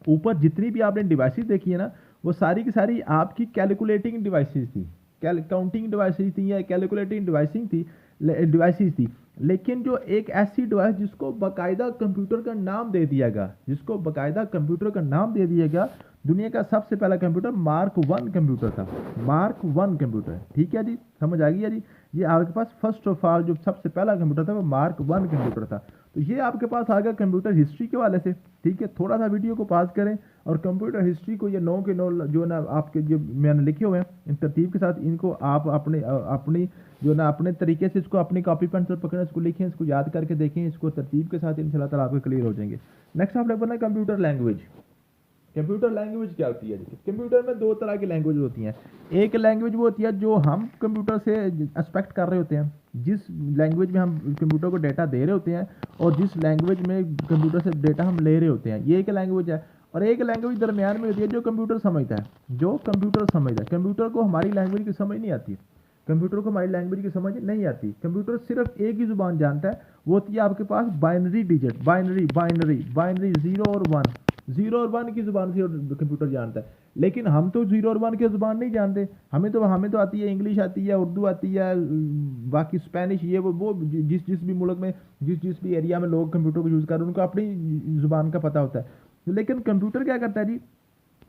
ऊपर जितनी भी आपने डिवाइसेस देखी है ना, वो सारी की सारी आपकी कैलकुलेटिंग डिवाइसेस थी, काउंटिंग डिवाइसेस थी या कैलकुलेटिंग डिवाइसेस थी। लेकिन जो एक ऐसी डिवाइस जिसको बाकायदा कंप्यूटर का नाम दे दिया गया, जिसको बाकायदा कंप्यूटर का नाम दे दिया गया, दुनिया का सबसे पहला कंप्यूटर मार्क वन कंप्यूटर था, मार्क वन कंप्यूटर, ठीक है जी, समझ आ गई है जी। ये आपके पास फर्स्ट ऑफ ऑल जो सबसे पहला कंप्यूटर था वो मार्क वन कंप्यूटर था। तो ये आपके पास आ गया कंप्यूटर हिस्ट्री के वाले से, ठीक है। थोड़ा सा वीडियो को पास करें और कंप्यूटर हिस्ट्री को, ये 9 के 9 जो ना आपके जो मैंने लिखे हुए हैं इन तरतीब के साथ, इनको आप अपनी जो ना अपने तरीके से इसको अपनी कॉपी पेंसिल पकड़ें, इसको लिखें, इसको याद करके देखें, इसको तरतीब के साथ इंशाल्लाह ताला आपके क्लियर हो जाएंगे। नेक्स्ट आप लेवल है कंप्यूटर लैंग्वेज। कंप्यूटर लैंग्वेज क्या होती है? कंप्यूटर में दो तरह की लैंग्वेज होती हैं। एक लैंग्वेज वो होती है जो हम कंप्यूटर से एक्सपेक्ट कर रहे होते हैं, जिस लैंग्वेज में हम कंप्यूटर को डेटा दे रहे होते हैं, और जिस लैंग्वेज में कंप्यूटर से डेटा हम ले रहे होते हैं, ये एक लैंग्वेज है। और एक लैंग्वेज दरमियान में होती है जो कंप्यूटर समझता है, कंप्यूटर को हमारी लैंग्वेज की समझ नहीं आती, कंप्यूटर को हमारी लैंग्वेज की समझ नहीं आती। कंप्यूटर सिर्फ एक ही जुबान जानता है, वो होती है आपके पास बाइनरी डिजिट, बाइनरी जीरो और वन की जुबान से कंप्यूटर जानता है। लेकिन हम तो जीरो और वन की जुबान नहीं जानते, हमें तो आती है, इंग्लिश आती है, उर्दू आती है, बाकी स्पेनिश, ये वो जिस जिस भी मुल्क में, जिस भी एरिया में लोग कंप्यूटर को यूज़ कर रहे हैं, उनको अपनी जुबान का पता होता है। लेकिन कंप्यूटर क्या करता है जी,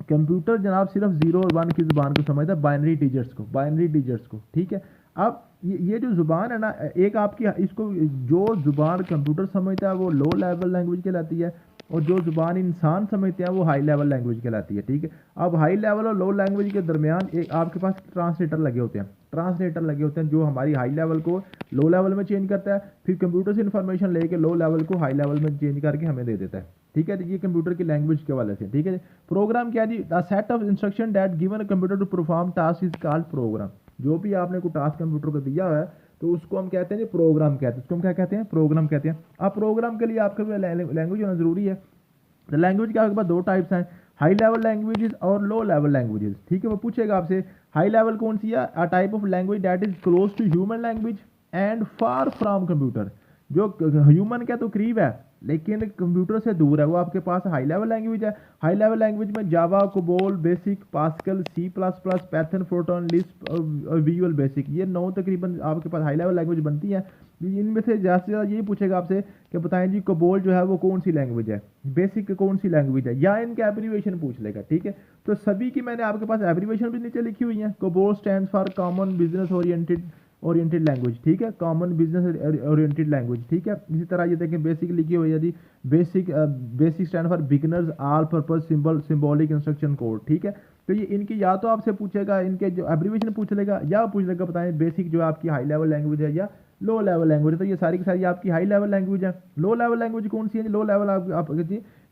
कंप्यूटर जनाब सिर्फ जीरो और वन की जुबान को समझता है, बाइनरी डिजिट्स को, ठीक है। अब ये जो जुबान है ना, एक आपकी, इसको जो जुबान कंप्यूटर समझता है वो लो लेवल लैंग्वेज कहलाती है, और जो जुबान इंसान समझते हैं वो हाई लेवल लैंग्वेज कहलाती है, ठीक है। अब हाई लेवल और लो लैंग्वेज के दरमियान एक आपके पास ट्रांसलेटर लगे होते हैं, जो हमारी हाई लेवल को लो लेवल में चेंज करता है, फिर कंप्यूटर से इंफॉर्मेशन लेके लो लेवल को हाई लेवल में चेंज करके हमें दे देता है, ठीक है। तो ये कंप्यूटर की लैंग्वेज के वाले से, ठीक है। प्रोग्राम क्या जी, the set of instruction that given a computer to perform task is called program. जो भी आपने कोई टास्क कंप्यूटर को दिया हुआ है तो उसको हम कहते हैं जी प्रोग्राम कहते हैं, उसको हम क्या कहते हैं? प्रोग्राम कहते हैं। अब प्रोग्राम के लिए आपके लैंग्वेज होना जरूरी है। लैंग्वेज के आपके पास दो टाइप्स हैं, हाई लेवल लैंग्वेजेस और लो लेवल लैंग्वेजेस, ठीक है। वो पूछेगा आपसे हाई लेवल कौन सी है? A type of language that is close to human language and far from computer, जो ह्यूमन के तो करीब है लेकिन कंप्यूटर से दूर है, वो आपके पास हाई लेवल लैंग्वेज है। हाई लेवल लैंग्वेज में Java, COBOL, BASIC, Pascal, C plus plus, Python, Fortran, Lisp और विजुअल बेसिक, ये 9 तकरीबन आपके पास हाई लेवल लैंग्वेज बनती है। इनमें से ज़्यादा से ज़्यादा यही पूछेगा आपसे कि बताएं जी कोबोल जो है वो कौन सी लैंग्वेज है, बेसिक कौन सी लैंग्वेज है, या इनके एब्रीविएशन पूछ लेगा, ठीक है। तो सभी की मैंने आपके पास एब्रीविएशन भी नीचे लिखी हुई है। COBOL stands for common business oriented language, ठीक है, कॉमन बिजनेस ओरिएंटेड लैंग्वेज, ठीक है। इसी तरह ये देखें बेसिक लिखी हुई है जी, BASIC stand for beginners all purpose symbolic instruction code, ठीक है। तो ये इनकी या तो आपसे पूछेगा, इनके जो एब्रीविएशन पूछ लेगा, या पूछ लेगा बताएं बेसिक जो आपकी हाई लेवल लैंग्वेज है या लो लेवल लैंग्वेज है। तो ये सारी की सारी आपकी हाई लेवल लैंग्वेज है। लो लेवल लैंग्वेज कौन सी है? लो लेवल आप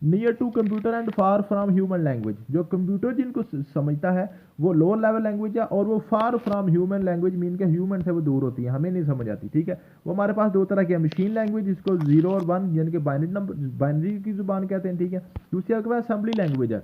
near to computer and far from human language, जो कंप्यूटर जिनको समझता है वो लो लेवल लैंग्वेज है, और वो फार फ्रॉम ह्यूमन लैंग्वेज मीन के ह्यूमन से वो दूर होती है, हमें नहीं समझ आती, ठीक है। वो हमारे पास दो तरह की है, मशीन लैंग्वेज जिसको 0 और 1 यानी कि बाइनरी की जुबान कहते हैं, ठीक है। दूसरी आपके पास असेंबली लैंग्वेज है,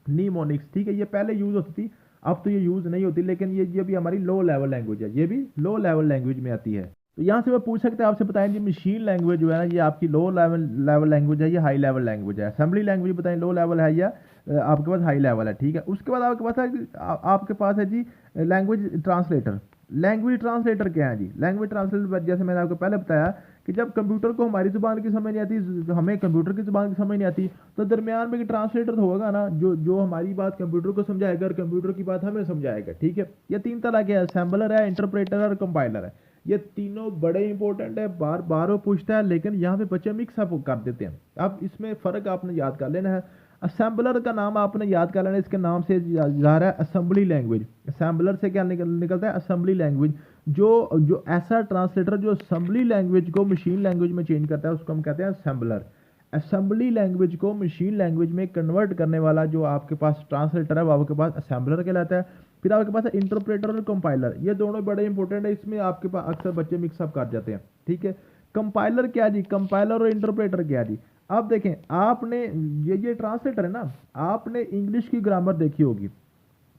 नीमोनिक्स, ठीक है। ये पहले यूज होती थी, अब तो ये यूज नहीं होती, लेकिन ये भी हमारी लो लेवल लैंग्वेज है, ये भी लो लेवल लैंग्वेज में आती है। तो यहाँ से मैं पूछ सकते हैं आपसे, बताएं जी मशीन लैंग्वेज जो है ना ये आपकी लो लेवल लैंग्वेज है या हाई लेवल लैंग्वेज है? असेंबली लैंग्वेज बताएं लो लेवल है या आपके पास हाई लेवल है, ठीक है। उसके बाद आपके पास है आपके पास है जी लैंग्वेज ट्रांसलेटर। लैंग्वेज ट्रांसलेटर क्या है जी? लैंग्वेज ट्रांसलेटर जैसे मैंने आपको पहले बताया कि जब कंप्यूटर को हमारी ज़ुबान की समझ नहीं आती, हमें कंप्यूटर की ज़ुबान की समझ नहीं आती, तो दरमियान में एक ट्रांसलेटर होगा ना, जो जो हमारी बात कंप्यूटर को समझाएगा और कंप्यूटर की बात हमें समझाएगा, ठीक है। ये तीन तरह के असेंबलर है, इंटरप्रेटर और कंपाइलर है। ये तीनों बड़े इंपॉर्टेंट है, बार बार वो पूछता है, लेकिन यहाँ पे बच्चे मिक्स अप कर देते हैं। अब इसमें फ़र्क आपने याद कर लेना है। असेंबलर का नाम आपने याद कर लेना, इसके नाम से जा रहा है असेंबली लैंग्वेज। असेंबलर से क्या निकलता है? Assembly language. जो जो ऐसा ट्रांसलेटर जो असेंबली लैंग्वेज को मशीन लैंग्वेज में चेंज करता है उसको हम कहते हैं असेंबलर। असेंबली लैंग्वेज को मशीन लैंग्वेज में कन्वर्ट करने वाला जो आपके पास ट्रांसलेटर है वो आपके पास असेंबलर कहलाता है। फिर आपके पास है इंटरप्रेटर और कंपाइलर। ये दोनों बड़े इंपॉर्टेंट है, इसमें आपके पास अक्सर बच्चे मिक्सअप कर जाते हैं, ठीक है। कंपाइलर क्या जी? कंपाइलर और इंटरप्रेटर क्या जी? आप देखें, आपने ये ट्रांसलेटर है ना, आपने इंग्लिश की ग्रामर देखी होगी।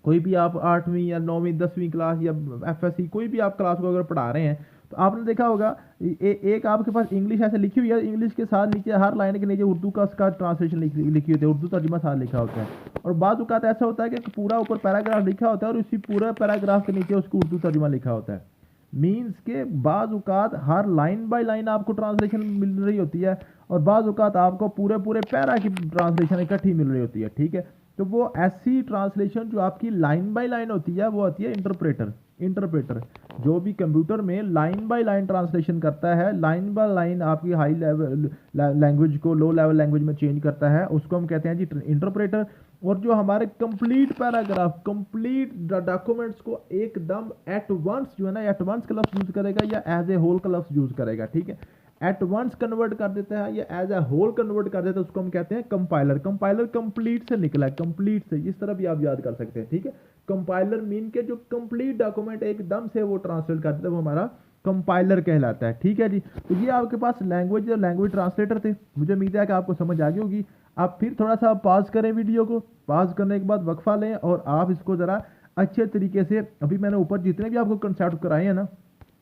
कोई भी आप 8वीं या 9वीं 10वीं क्लास या एफएससी कोई भी आप क्लास को अगर पढ़ा रहे हैं तो आपने देखा होगा एक आपके पास इंग्लिश ऐसे लिखी हुई है, इंग्लिश के साथ नीचे हर लाइन के नीचे उर्दू का उसका ट्रांसलेशन लिखी होती है, उर्दू तर्जुमा साथ लिखा होता है। और बाद औक़ात ऐसा होता है कि पूरा ऊपर पैराग्राफ लिखा होता है और उसी पूरे पैराग्राफ के नीचे उसको उर्दू तर्जुमा लिखा होता है। मीन्स के बाद औक़ात हर लाइन बाय लाइन आपको ट्रांसलेशन मिल रही होती है और बाद औक़ात आपको पूरे पूरे पैरा की ट्रांसलेशन इकट्ठी मिल रही होती है, ठीक है। तो वो ऐसी ट्रांसलेशन जो आपकी लाइन बाय लाइन होती है वो होती है इंटरप्रेटर। इंटरप्रेटर जो भी कंप्यूटर में लाइन बाय लाइन ट्रांसलेशन करता है, लाइन बाय लाइन आपकी हाई लेवल लैंग्वेज को लो लेवल लैंग्वेज में चेंज करता है, उसको हम कहते हैं जी इंटरप्रेटर। और जो हमारे कंप्लीट पैराग्राफ, कंप्लीट डॉक्यूमेंट्स को एकदम एट वंस जो है ना, एट वंस का लफ्ज़ यूज़ करेगा या एज ए होल का लफ्ज़ यूज़ करेगा, ठीक है। एट वंस कन्वर्ट कर देता है या एज ए होल कन्वर्ट कर देता है, उसको हम कहते हैं कंपाइलर। कंपाइलर कंप्लीट से निकला है, कंप्लीट से, इस तरह भी आप याद कर सकते हैं, ठीक है। कंपाइलर मीन के जो कंप्लीट डॉक्यूमेंट एकदम से वो ट्रांसलेट कर देता है, वो हमारा कंपाइलर कहलाता है, ठीक है जी। तो ये आपके पास लैंग्वेज ट्रांसलेटर थे। मुझे उम्मीद है कि आपको समझ आ गई होगी। आप फिर थोड़ा सा पॉज करें वीडियो को, पॉज करने के बाद वक्फा लें और आप इसको ज़रा अच्छे तरीके से, अभी मैंने ऊपर जितने भी आपको कंसेप्ट कराए हैं ना,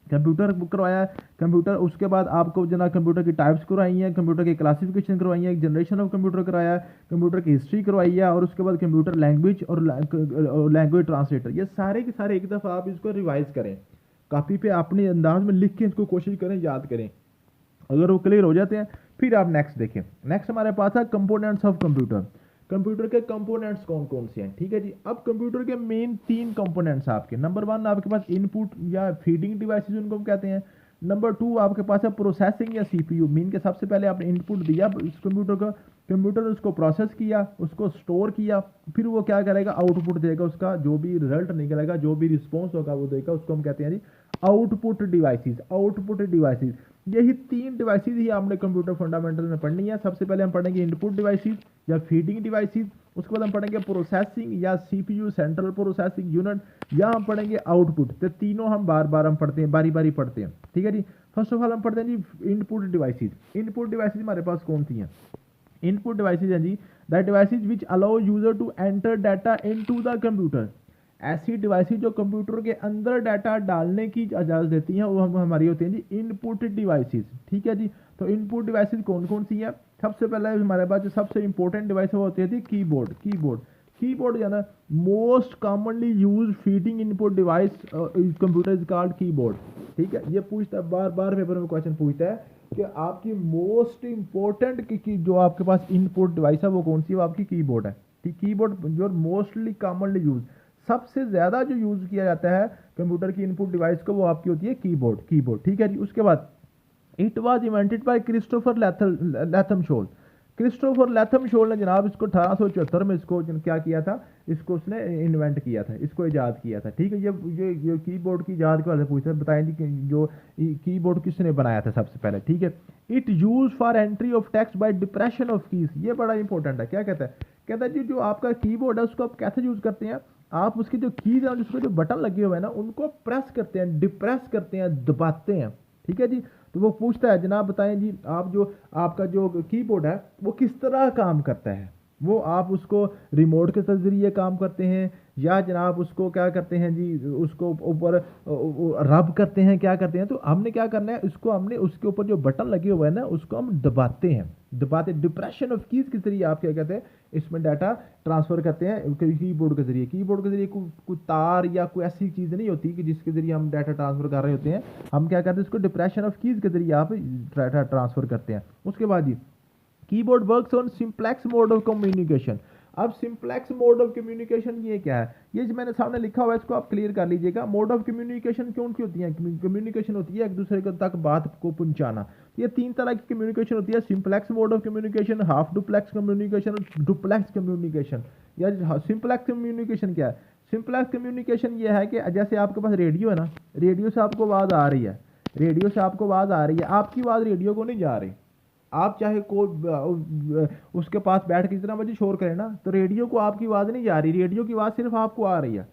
कंप्यूटर करवाया है, कंप्यूटर, उसके बाद आपको जना कंप्यूटर की टाइप्स करवाई हैं, कंप्यूटर की क्लासिफिकेशन करवाई है, एक जनरेशन ऑफ कंप्यूटर कराया है, कंप्यूटर की हिस्ट्री करवाई है, और उसके बाद कंप्यूटर लैंग्वेज और लैंग्वेज ट्रांसलेटर, ये सारे के सारे एक दफ़ा आप इसको रिवाइज करें, कापी पे अपने अंदाज में लिख के इसको कोशिश करें, याद करें। अगर वो क्लियर हो जाते हैं फिर आप नेक्स्ट देखें। नेक्स्ट हमारे पास है कंपोनेंट्स ऑफ कंप्यूटर। कंप्यूटर के कंपोनेंट्स कौन कौन से हैं, ठीक है जी। अब कंप्यूटर के मेन 3 कंपोनेंट्स आपके, नंबर 1 आपके पास इनपुट या फीडिंग डिवाइसेस उनको हम कहते हैं। नंबर 2 आपके पास है प्रोसेसिंग या सीपीयू। मीन के सबसे पहले आपने इनपुट दिया इस कंप्यूटर का, कंप्यूटर उसको प्रोसेस किया, उसको स्टोर किया, फिर वो क्या करेगा, आउटपुट देगा, उसका जो भी रिजल्ट निकलेगा, जो भी रिस्पॉन्स होगा वो देगा, उसको हम कहते हैं जी आउटपुट डिवाइसेस। आउटपुट डिवाइसेस, यही 3 डिवाइसेस ही आपने कंप्यूटर फंडामेंटल में पढ़नी है। सबसे पहले हम पढ़ेंगे इनपुट डिवाइसेस या फीडिंग डिवाइसेस, उसके बाद हम पढ़ेंगे प्रोसेसिंग या सीपीयू सेंट्रल प्रोसेसिंग यूनिट, या हम पढ़ेंगे आउटपुट। तो तीनों हम बार बार हम पढ़ते हैं, बारी बारी पढ़ते हैं, ठीक है जी। फर्स्ट ऑफ ऑल हम पढ़ते हैं जी इनपुट डिवाइसेस। इनपुट डिवाइसेस हमारे पास कौन सी हैं? इनपुट डिवाइसेस हैं जी that devices which allow user to enter data into the computer. ऐसी डिवाइसेस जो कंप्यूटर के अंदर डाटा डालने की इजाज़त देती हैं वो हमारी होती हैं जी इनपुट डिवाइसेस, ठीक है जी। तो इनपुट डिवाइसेस कौन कौन सी हैं? सबसे पहले हमारे पास जो सबसे इंपॉर्टेंट डिवाइस है वो होती है जी कीबोर्ड। कीबोर्ड जो है ना most commonly use feeding input device computer is called keyboard, ठीक है। ये पूछता है बार बार पेपर में क्वेश्चन पूछता है कि आपकी मोस्ट इंपॉर्टेंट की जो आपके पास इनपुट डिवाइस है वो कौन सी है? वो आपकी कीबोर्ड है, ठीक। कीबोर्ड जो मोस्टली कॉमनली यूज, सबसे ज़्यादा जो यूज़ किया जाता है कंप्यूटर की इनपुट डिवाइस को, वो आपकी होती है कीबोर्ड, ठीक है जी। उसके बाद it was invented by Christopher Latham Sholes. Christopher Latham Sholes ने जनाब इसको 1874 में इसको क्या किया था, इसको उसने इन्वेंट किया था, इसको ईजाद किया था, ठीक है। ये कीबोर्ड की ईजाद के बारे में पूछते हैं, बताएं जी कि जो कीबोर्ड किसने बनाया था सबसे पहले, ठीक है। It use for entry of text bye depression of keys. ये बड़ा इंपॉर्टेंट है। क्या कहता है? कहता है जी जो आपका कीबोर्ड है उसको आप कैसे यूज़ करते हैं? आप उसके जो कीज हैं, जिसको जो बटन लगे हुए हैं ना, उनको प्रेस करते हैं, डिप्रेस करते हैं, दबाते हैं, ठीक है जी। तो वो पूछता है जनाब बताएं जी आप जो आपका जो कीबोर्ड है वो किस तरह काम करता है? वो आप उसको रिमोट के जरिए काम करते हैं या जनाब उसको क्या करते हैं जी, उसको ऊपर रब करते हैं, क्या करते हैं। तो हमने क्या करना है, उसको हमने उसके ऊपर जो बटन लगे हुए हैं ना उसको हम दबाते हैं, दबाते डिप्रेशन ऑफ कीज के जरिए आप क्या कहते हैं इसमें डाटा ट्रांसफर करते हैं कीबोर्ड के जरिए। कीबोर्ड के जरिए कोई तार या कोई ऐसी चीज़ नहीं होती कि जिसके जरिए हम डाटा ट्रांसफर कर रहे होते हैं। हम क्या करते हैं उसको डिप्रेशन ऑफ कीज के जरिए आप डाटा ट्रांसफर करते हैं। उसके बाद जी keyboard works on simplex mode of communication. अब सिंप्लेक्स मोड ऑफ कम्युनिकेशन ये क्या है, ये जो मैंने सामने लिखा हुआ है इसको आप क्लियर कर लीजिएगा। मोड ऑफ कम्युनिकेशन कौन सी होती है, कम्युनिकेशन होती है एक दूसरे को तक बात को पहुंचाना। ये तीन तरह की कम्युनिकेशन होती है, simplex mode of communication, half duplex communication, duplex communication. या सिंप्लेक्स कम्युनिकेशन क्या है, सिंप्लेक्स कम्युनिकेशन ये है कि जैसे आपके पास रेडियो है ना, रेडियो से आपको आवाज़ आ रही है, रेडियो से आपको आवाज़ आ रही है, आपकी आवाज़ रेडियो को नहीं जा रही। आप चाहे को उसके पास बैठ के जितना मर्जी शोर करें ना, तो रेडियो को आपकी आवाज़ नहीं जा रही, रेडियो की आवाज़ सिर्फ आपको आ रही है।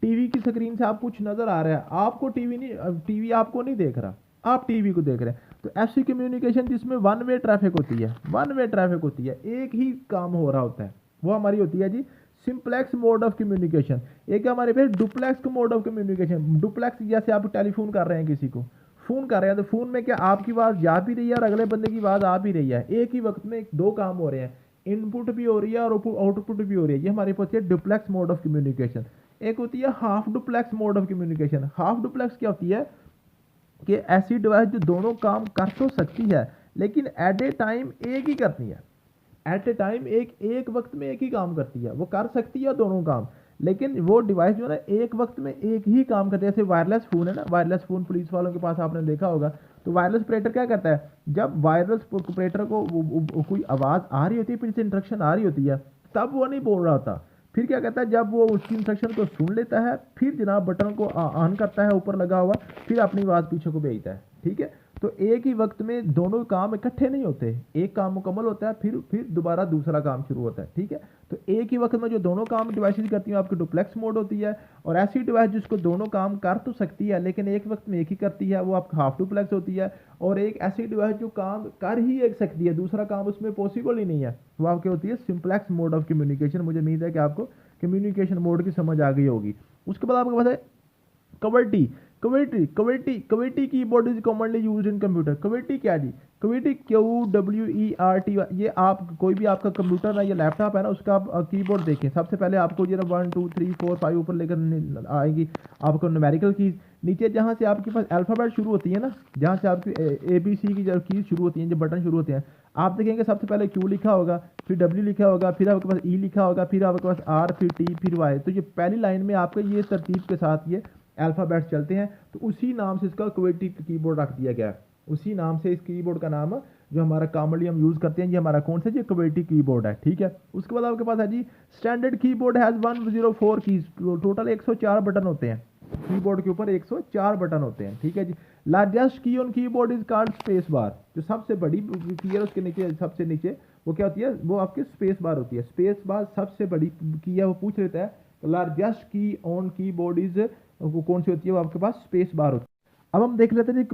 टीवी की स्क्रीन से आपको कुछ नज़र आ रहा है, आपको टीवी नहीं, टीवी आपको नहीं देख रहा, आप टीवी को देख रहे हैं। तो ऐसी कम्युनिकेशन जिसमें वन वे ट्रैफिक होती है, वन वे ट्रैफिक होती है, एक ही काम हो रहा होता है, वो हमारी होती है जी सिंप्लेक्स मोड ऑफ कम्युनिकेशन। एक हमारे फिर duplex mode of communication. Duplex जैसे आप टेलीफोन कर रहे हैं, किसी को फोन कर रहे हैं, तो फोन में क्या आपकी आवाज़ जा भी रही है और अगले बंदे की आवाज़ आ भी रही है, एक ही वक्त में दो काम हो रहे हैं, इनपुट भी हो रही है और आउटपुट भी हो रही है। ये हमारे पास है डुप्लेक्स मोड ऑफ कम्युनिकेशन। एक होती है half duplex mode of communication. Half duplex क्या होती है कि ऐसी डिवाइस जो दोनों काम कर तो सकती है लेकिन एट ए टाइम एक ही करती है, एट ए टाइम एक वक्त में एक ही काम करती है, वो कर सकती है दोनों काम, लेकिन वो डिवाइस जो है ना एक वक्त में एक ही काम करती है। जैसे वायरलेस फ़ोन है ना, वायरलेस फ़ोन पुलिस वालों के पास आपने देखा होगा, तो वायरलेस ऑपरेटर क्या करता है, जब वायरलेस ऑपरेटर को कोई आवाज़ आ रही होती है, फिर से इंस्ट्रक्शन आ रही होती है, तब वो नहीं बोल रहा होता। फिर क्या कहता है, जब वो उसकी इंस्ट्रक्शन को सुन लेता है, फिर जनाब बटन को ऑन करता है ऊपर लगा हुआ, फिर अपनी आवाज़ पीछे को भेजता है। ठीक है, तो एक ही वक्त में दोनों काम इकट्ठे नहीं होते, एक काम मुकम्मल होता है फिर दोबारा दूसरा काम शुरू होता है। ठीक है, तो एक ही वक्त में जो दोनों काम डिवाइसेज करती हैं आपकी डुप्लेक्स मोड होती है। और ऐसी डिवाइस जिसको दोनों काम कर तो सकती है लेकिन एक वक्त में एक ही करती है, वो आपकी हाफ डुप्लेक्स होती है। और एक ऐसी डिवाइस जो काम कर ही एक सकती है, दूसरा काम उसमें पॉसिबल ही नहीं है, वो आपकी होती है सिंप्लेक्स मोड ऑफ कम्युनिकेशन। मुझे उम्मीद है कि आपको कम्युनिकेशन मोड की समझ आ गई होगी। उसके बाद आपके पास है QWERTY. QWERTY keyboard is commonly used in computer. QWERTY क्या जी, कवर्टी QWERT। ये आप कोई भी आपका कंप्यूटर है या लैपटॉप है ना, उसका आप कीबोर्ड देखें, सबसे पहले आपको ये 1 2 3 4 5 ऊपर लेकर आएगी आपको न्यूमेरिकल कीज। नीचे जहाँ से आपके पास अल्फ़ाबेट शुरू होती है ना, जहाँ से आपकी ABC की जो कीज शुरू होती हैं, जो बटन शुरू होते हैं, आप देखेंगे सबसे पहले Q लिखा होगा, फिर W लिखा होगा, फिर आपके पास E लिखा होगा, फिर आपके पास R, फिर T, फिर Y। तो ये पहली लाइन में आपका ये तरतीब के साथ ये अल्फ़ाबेट्स चलते हैं, तो उसी नाम से इसका क्वेटी कीबोर्ड रख दिया गया है। उसी नाम से इस कीबोर्ड का नाम जो हमारा कॉमनली हम यूज़ करते हैं, ये हमारा कौन सा जी क्वेटी कीबोर्ड है। ठीक है, उसके बाद आपके पास है जी standard keyboard has 104 keys. Total 104 button होते हैं कीबोर्ड के ऊपर, 104 बटन होते हैं। ठीक है जी। लार्जेस्ट की on keyboard is called space bar. जो सबसे बड़ी की है उसके नीचे, सबसे नीचे वो क्या होती है, वो आपकी स्पेस बार होती है। स्पेस बार सबसे बड़ी की है, वो पूछ लेता है लार्जेस्ट की ऑन कीबोर्ड इज वो कौन सी होती है, वो आपके पास स्पेस बार होती है। अब हम देख लेते हैं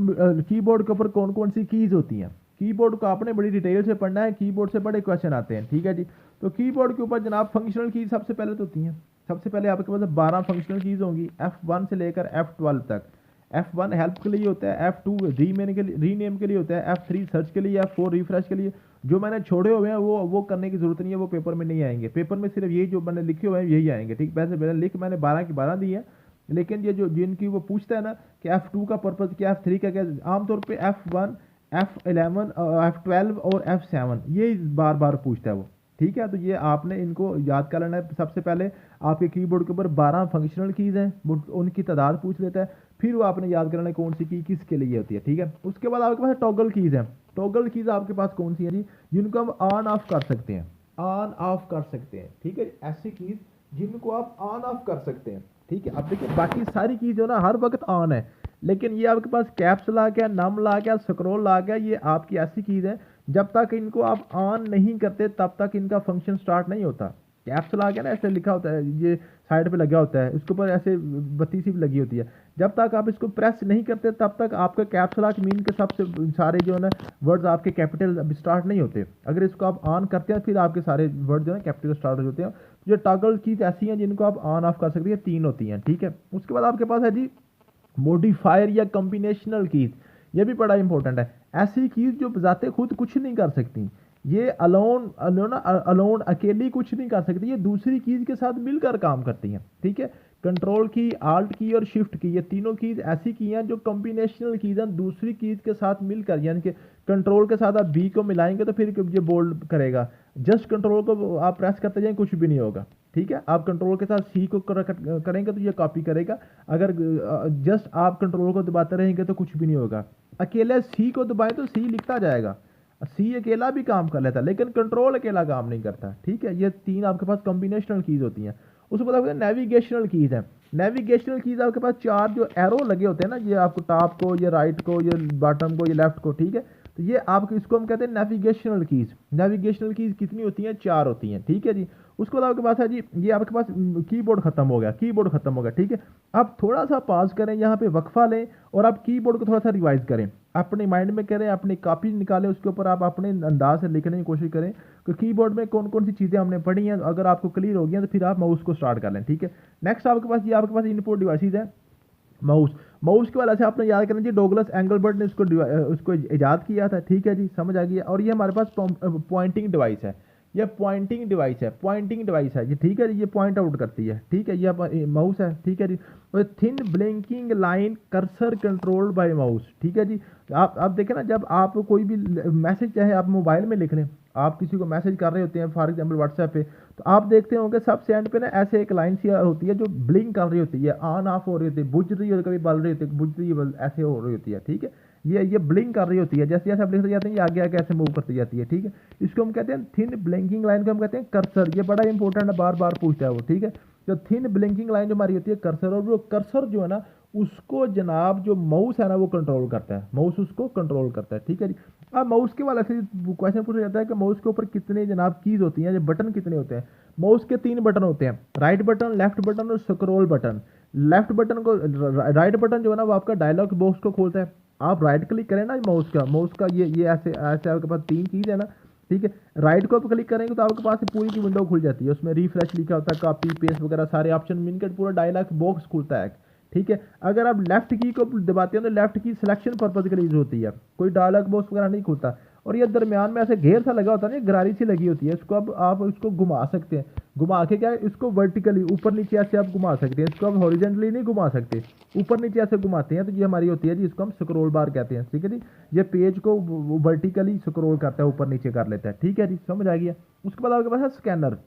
कीबोर्ड के ऊपर कौन कौन सी कीज होती हैं। कीबोर्ड को आपने बड़ी डिटेल से पढ़ना है, कीबोर्ड से बड़े क्वेश्चन आते हैं। ठीक है जी, तो कीबोर्ड के ऊपर जनाब फंक्शनल कीज सबसे पहले तो होती हैं। सबसे पहले आपके पास 12 फंक्शनल कीज होंगी, F1 से लेकर F12 तक। F1 हेल्प के लिए होता है, F2 रीनेम के लिए होता है, F3 सर्च के लिए, F4 रिफ्रेश के लिए। जो मैंने छोड़े हुए हैं वो करने की जरूरत नहीं है, वो पेपर में नहीं आएंगे। पेपर में सिर्फ ये जो मैंने लिखे हुए हैं यही आएंगे। ठीक, मैंने 12 की 12 दी है, लेकिन ये जो जिनकी वो पूछता है ना कि F2 का पर्पज़ क्या, F3 का क्या, आमतौर पे F1, F11, F12 और F7 ये बार बार पूछता है वो। ठीक है, तो ये आपने इनको याद कर लेना है। सबसे पहले आपके कीबोर्ड के ऊपर 12 फंक्शनल कीज़ हैं, वो उनकी तादाद पूछ लेता है, फिर वो आपने याद करना है कौन सी की किसके लिए होती है। ठीक है, उसके बाद आपके पास टॉगल कीज़ हैं। टॉगल कीज़ आपके पास कौन सी है जी, जिनको हम ऑन ऑफ कर सकते हैं, ऑन ऑफ कर सकते हैं। ठीक है, ऐसी कीज़ जिनको आप ऑन ऑफ कर सकते हैं। ठीक है, अब देखिए बाकी सारी चीज़ जो ना हर वक्त ऑन है, लेकिन ये आपके पास कैप्स ला गया, नम ला गया, स्क्रॉल ला गया, ये आपकी ऐसी चीज़ है जब तक इनको आप ऑन नहीं करते तब तक इनका फंक्शन स्टार्ट नहीं होता। कैप्स लॉक है ना, ऐसे लिखा होता है, ये साइड पे लगा होता है, उसके ऊपर ऐसे बत्ती सी भी लगी होती है। जब तक आप इसको प्रेस नहीं करते तब तक आपका कैप्स लॉक मीन के सबसे सारे जो है ना वर्ड्स आपके कैपिटल स्टार्ट नहीं होते। अगर इसको आप ऑन करते हैं फिर आपके सारे वर्ड जो है कैपिटल स्टार्ट हो जाते हैं। जो टॉगल कीज ऐसी हैं जिनको आप ऑन ऑफ कर सकते हैं, 3 होती हैं, ठीक है। उसके बाद आपके पास है जी मॉडिफायर या कॉम्बिनेशनल कीज। ये भी बड़ा इंपॉर्टेंट है। ऐसी कीज जो बजाते खुद कुछ नहीं कर सकती, ये अलोन अलोन अकेली कुछ नहीं कर सकती, ये दूसरी कीज के साथ मिलकर काम करती हैं, ठीक है। कंट्रोल की, आल्ट की और शिफ्ट की, ये तीनों कीज ऐसी की हैं जो कॉम्बिनेशनल कीज हैं, दूसरी कीज के साथ मिलकर, यानी कि कंट्रोल के साथ आप बी को मिलाएंगे तो फिर ये बोल्ड करेगा। जस्ट कंट्रोल को आप प्रेस करते जाएं कुछ भी नहीं होगा, ठीक है। आप कंट्रोल के साथ सी को करेंगे तो ये कॉपी करेगा। अगर जस्ट आप कंट्रोल को दबाते रहेंगे तो कुछ भी नहीं होगा। अकेले सी को दबाएं तो सी लिखता जाएगा, सी अकेला भी काम कर लेता है लेकिन कंट्रोल अकेला काम नहीं करता, ठीक है। ये 3 आपके पास कॉम्बिनेशनल कीज होती हैं। उसके बाद आपके नेविगेशनल कीज है। नेविगेशनल कीज आपके पास 4 जो एरो लगे होते हैं ना, ये आपको टॉप को, ये राइट को, ये बॉटम को, ये लेफ्ट को, ठीक है। तो ये आपको, इसको हम कहते हैं नेविगेशनल कीज। नेविगेशनल कीज कितनी होती हैं? 4 होती हैं, ठीक है जी। उसके बाद आपके पास है जी, ये आपके पास कीबोर्ड खत्म हो गया, कीबोर्ड खत्म हो गया, ठीक है। आप थोड़ा सा पॉज करें, यहाँ पे वक्फा लें और आप कीबोर्ड को थोड़ा सा रिवाइज करें, अपने माइंड में करें, अपनी कॉपी निकालें, उसके ऊपर आप अपने अंदाज से लिखने की कोशिश करें कि कीबोर्ड में कौन कौन सी चीज़ें हमने पढ़ी हैं। अगर आपको क्लियर हो गई तो फिर आप माउस को स्टार्ट कर लें, ठीक है। नेक्स्ट आपके पास, ये आपके पास इनपुट डिवाइसेज है। माउस, माउस के वाले से आपने याद करना जी, डोगलस एंगलबर्ट ने उसको इजाद किया था, ठीक है जी, समझ आ गया। और ये हमारे पास पॉइंटिंग डिवाइस है, ये पॉइंटिंग डिवाइस है, पॉइंटिंग डिवाइस है ये, ठीक है जी, ये पॉइंट आउट करती है, ठीक है। ये माउस है, ठीक है जी। और thin blinking line cursor controlled by mouse, ठीक है जी। आप देखें ना, जब आप कोई भी मैसेज चाहे आप मोबाइल में लिख लें, आप किसी को मैसेज कर रहे होते हैं फॉर एग्जांपल व्हाट्सएप पे, तो आप देखते होंगे सबसे एंड पे ना ऐसे एक लाइन सी होती है जो ब्लिंक कर रही होती है, ऑन ऑफ हो रही होती है, बुझ रही होती है, कभी बल रही होती है, बुझ रही है, ऐसे हो रही होती है, ठीक है। ये ब्लिंक कर रही होती है, जैसे जैसे आप लिखते जाते हैं ये आगे आगे ऐसे मूव करती जाती है, ठीक है। इसको हम कहते हैं थिन ब्लिंकिंग लाइन को हम कहते हैं कर्सर। ये बड़ा इंपॉर्टेंट है, बार बार पूछता है वो, ठीक है। जो थिन ब्लिंकिंग लाइन जो हमारी होती है कर्सर, और वो कर्सर जो है ना उसको जनाब जो माउस है ना वो कंट्रोल करता है, माउस उसको कंट्रोल करता है, ठीक है जी। अब माउस के वाले से क्वेश्चन पूछा जाता है कि माउस के ऊपर कितने जनाब कीज होती हैं, बटन कितने होते हैं। माउस के 3 बटन होते हैं, राइट बटन, लेफ्ट बटन और स्क्रॉल बटन। लेफ्ट बटन को, राइट बटन जो है ना वो आपका डायलॉग बॉक्स को खोलता है। आप राइट क्लिक करें ना माउस का ये ऐसे ऐसे आपके पास 3 चीज़ है ना, ठीक है। राइट को आप क्लिक करेंगे तो आपके पास पूरी की विंडो खुल जाती है, उसमें रिफ्रेश लिखा होता है, कॉपी पेस्ट वगैरह सारे ऑप्शन मिलकर पूरा डायलॉग बॉक्स खुलता है, ठीक है। अगर आप लेफ्ट की को दबाते हैं तो लेफ्ट की सिलेक्शन पर्पज के लिए यूज होती है, कोई डायलॉग बॉक्स वगैरह नहीं खुलता। और ये दरमियान में ऐसे घेर सा लगा होता है ना, गरारी सी लगी होती है, इसको अब आप इसको घुमा सकते हैं, घुमा के क्या है, इसको वर्टिकली ऊपर नीचे ऐसे आप घुमा सकते हैं, इसको आप हॉरिजेंटली नहीं घुमा सकते, ऊपर नीचे ऐसे घुमाते हैं तो ये हमारी होती है जी, इसको हम स्क्रॉल बार कहते हैं, ठीक है जी। ये पेज को वर्टिकली स्क्रॉल करता है, ऊपर नीचे कर लेता है, ठीक है जी, समझ आ गया। उसके बाद आपके पास है स्कैनर।